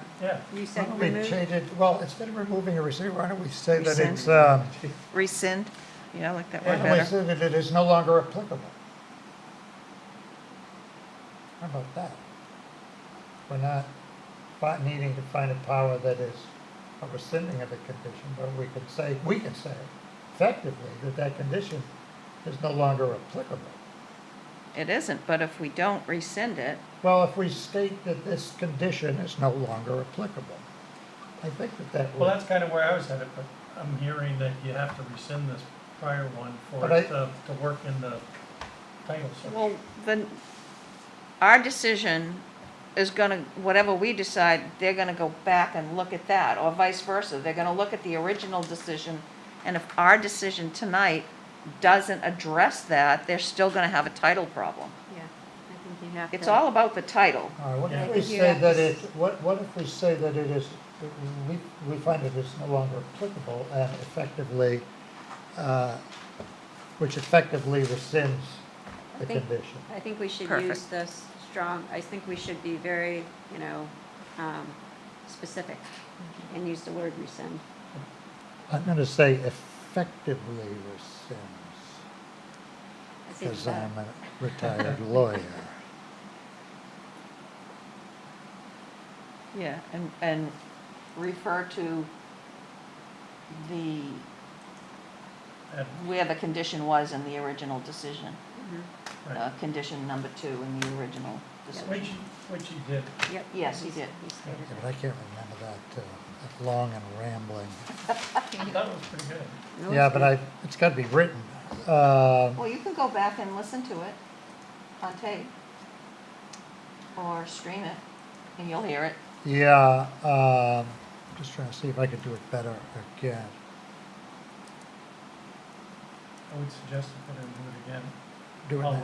You Why said don't we remove? change it, well, instead of removing or rescinding, why don't we say that Rescind. it's, rescind? You know, like that why word don't we better. say that it is no longer applicable? How about that? We're not needing to find a power that is a rescinding of the condition, but we can say effectively that condition is no longer applicable. It isn't, but if we don't rescind it, Well, if we state that this condition is no longer applicable, I think that well, would. that's kind of where I was headed, but I'm hearing that you have to rescind this prior one for But it to work in the title search. well, then, our decision is gonna, whatever we decide, they're gonna go back and look at that, or vice versa. They're gonna look at the original decision, and if our decision tonight doesn't address that, they're still gonna have a title problem. Yeah, I think you have to. It's all about the title. All right, what Yeah. if we I think you say have that to it, what if we say that it is, we find it is no longer applicable and effectively, which effectively rescinds the I think- condition? I think we should Perfect. use this strong, I think we should be very, specific and use the word rescind. I'm gonna say effectively rescinds, I think because that- I'm a retired lawyer. Yeah, and refer to the, And- where the condition was in the original decision. Mhm. Right. Condition number 2 in the original decision. Which he did. Yep. Yes, he did. He stated Yeah, it. but I can't remember that long and rambling. I thought it was pretty good. No, Yeah, it's but good. it's gotta be written. Well, you can go back and listen to it on tape, or stream it, and you'll hear it. Yeah, just trying to see if I could do it better again. I would suggest you put it and do it again. Do it now.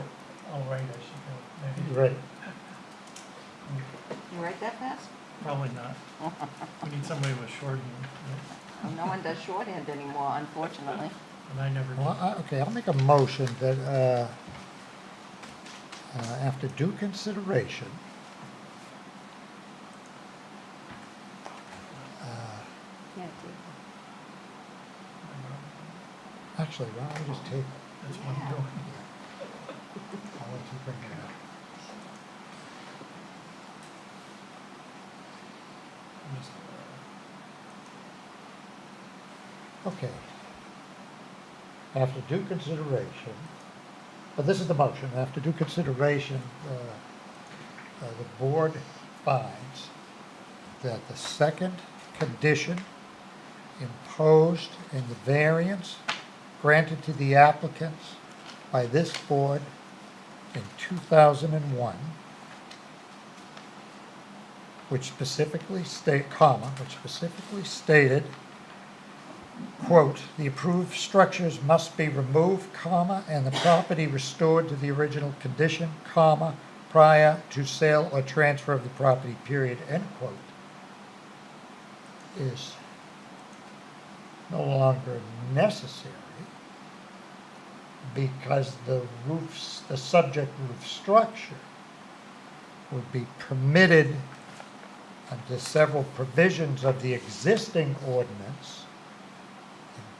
I'll write as you go. Maybe. Right. You write that fast? Probably not. We need somebody with shorthand, Well, no one does shorthand anymore, unfortunately. and I never Well, did. okay, I'll make a motion that, after due consideration, Yeah, do. actually, why don't we just table it? That's what I'm Yeah. doing. I'll let you bring it up. I'm just, Okay. After due consideration, but this is the motion, after due consideration, the board finds that the second condition imposed in the variance granted to the applicants by this board in 2001, which specifically stated, quote, "The approved structures must be removed, comma, and the property restored to the original condition, comma, prior to sale or transfer of the property, period," end quote, is no longer necessary because the subject roof structure would be permitted under several provisions of the existing ordinance,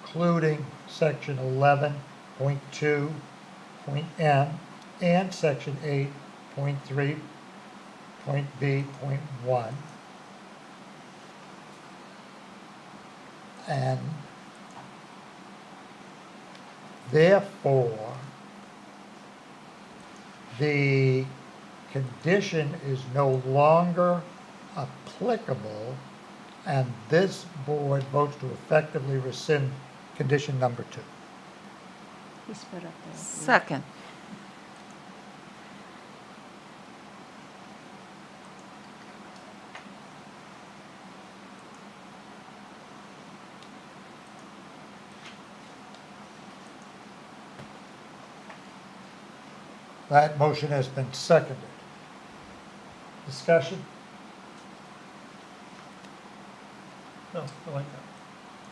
including section 11.2.m and section 8.3.b.1, and Therefore, the condition is no longer applicable, and this board votes to effectively rescind condition number 2. He's put up there. Second. That motion has been seconded. Discussion? No, I like that.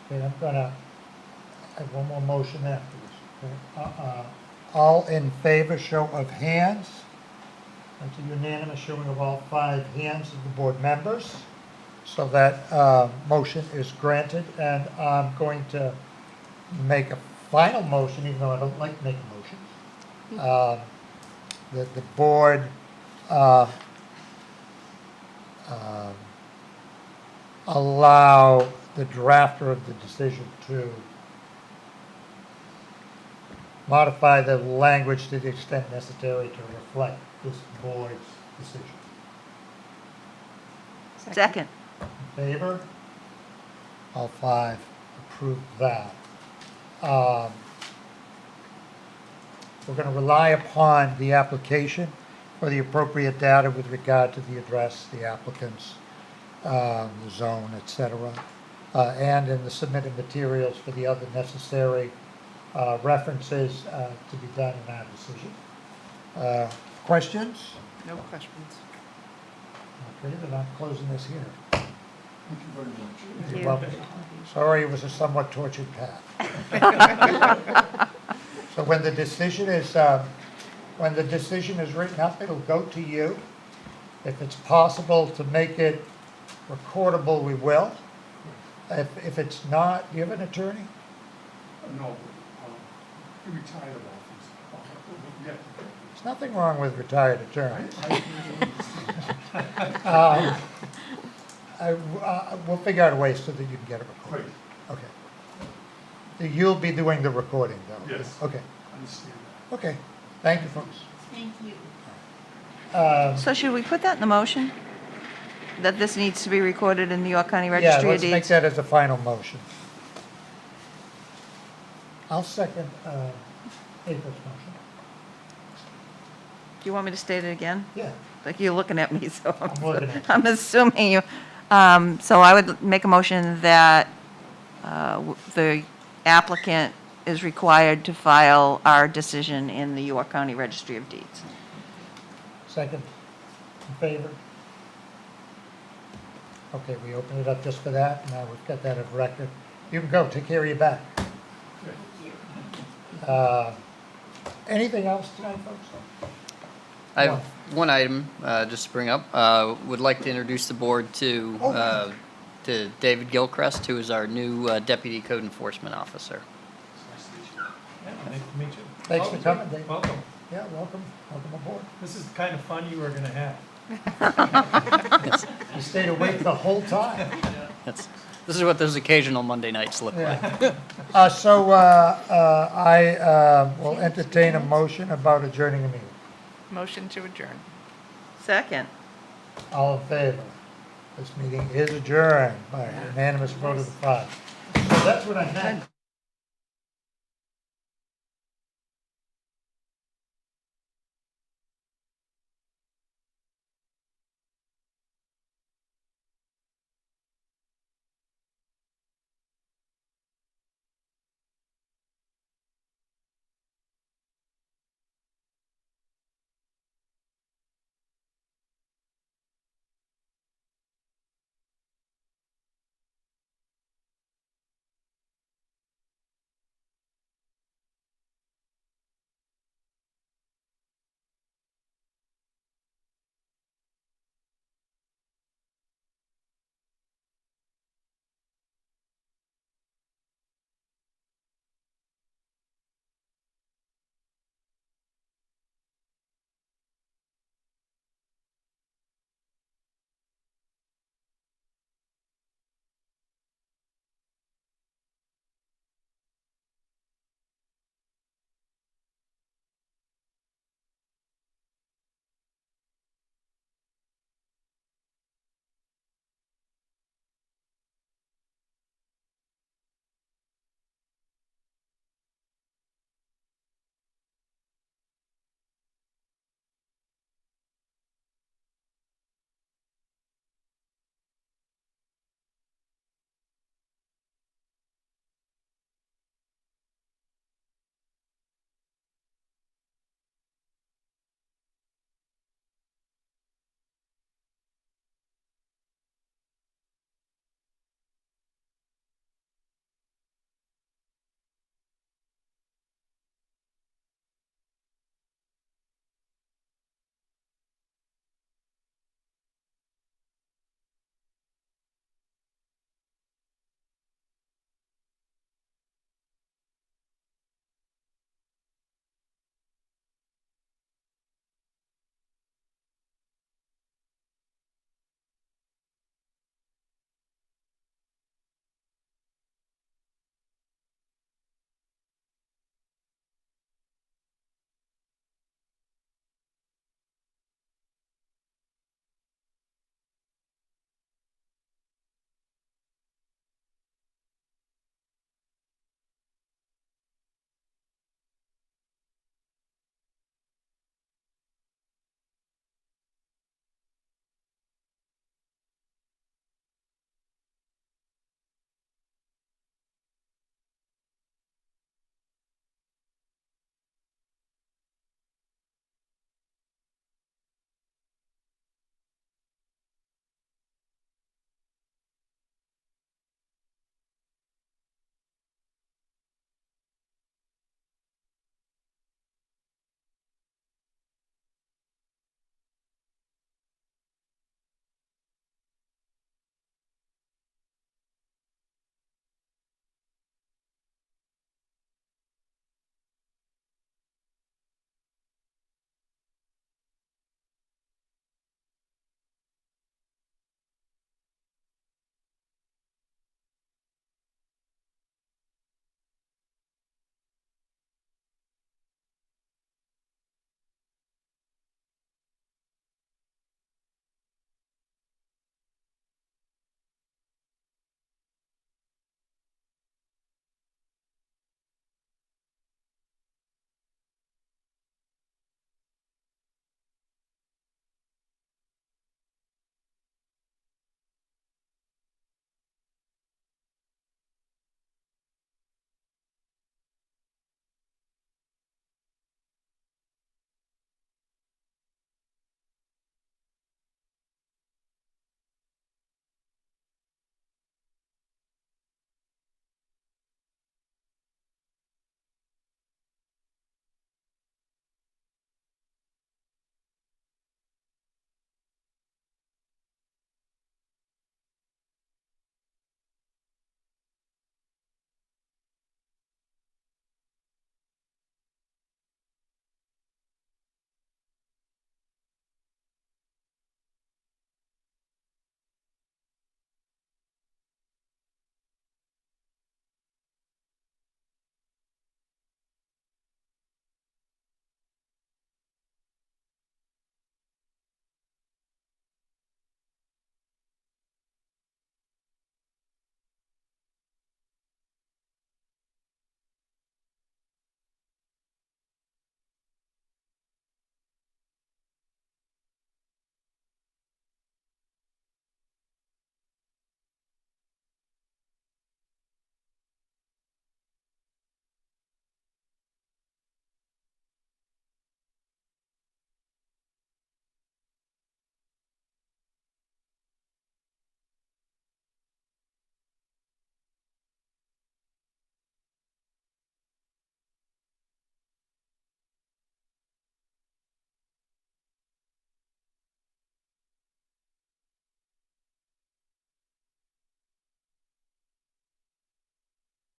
Okay, I'm gonna have one more motion after this. Okay? All in favor, show of hands. That's a unanimous showing of all 5 hands of the board members. So that motion is granted, and I'm going to make a final motion, even though I don't like making motions. That the board allow the drafter of the decision to modify the language to the extent necessary to reflect this board's decision. Second. In favor? All 5 approve that. We're going to rely upon the application for the appropriate data with regard to the address, the applicants, the zone, et cetera, and in the submitted materials for the other necessary references to be done in our decision. Questions? No questions. Okay, then I'm closing this here. Thank you very much. You're welcome. Sorry, it was a somewhat tortured path. So when the decision is written up, it'll go to you. If it's possible to make it recordable, we will. If it's not, do you have an attorney? No, he retired off. Yeah. There's nothing wrong with retired attorneys. We'll figure out a way so that you can get it recorded. Great. Okay. You'll be doing the recording, though? Yes. Okay. Understand Okay. Thank you, folks. Thank you. So should we put that in the motion? That this needs to be recorded in the York County Yeah, Registry of let's make Deeds? that as a final motion. I'll second April's motion. Do you want me to state it again? Yeah. Like you're looking at me, so I'm looking at you. I'm assuming you. So I would make a motion that the applicant is required to file our decision in the York County Registry of Deeds. Second. In favor? Okay, we open it up just for that. Now we've got that as record. You can go. Take care of your back. Anything else tonight, folks? I have one item just to bring up. Would like to introduce the board to David Gilchrist, who is our new Deputy Code Enforcement Officer. Yeah, nice to meet you. Thanks for coming, Dave. Welcome. Yeah, welcome. Welcome aboard. This is the kind of fun you were gonna have. You stayed awake the whole time. This is what those occasional Monday nights look like. So I will entertain a motion about adjourning the meeting. Motion to adjourn. Second. All in favor? This meeting is adjourned by unanimous vote of the 5. So that's what I meant.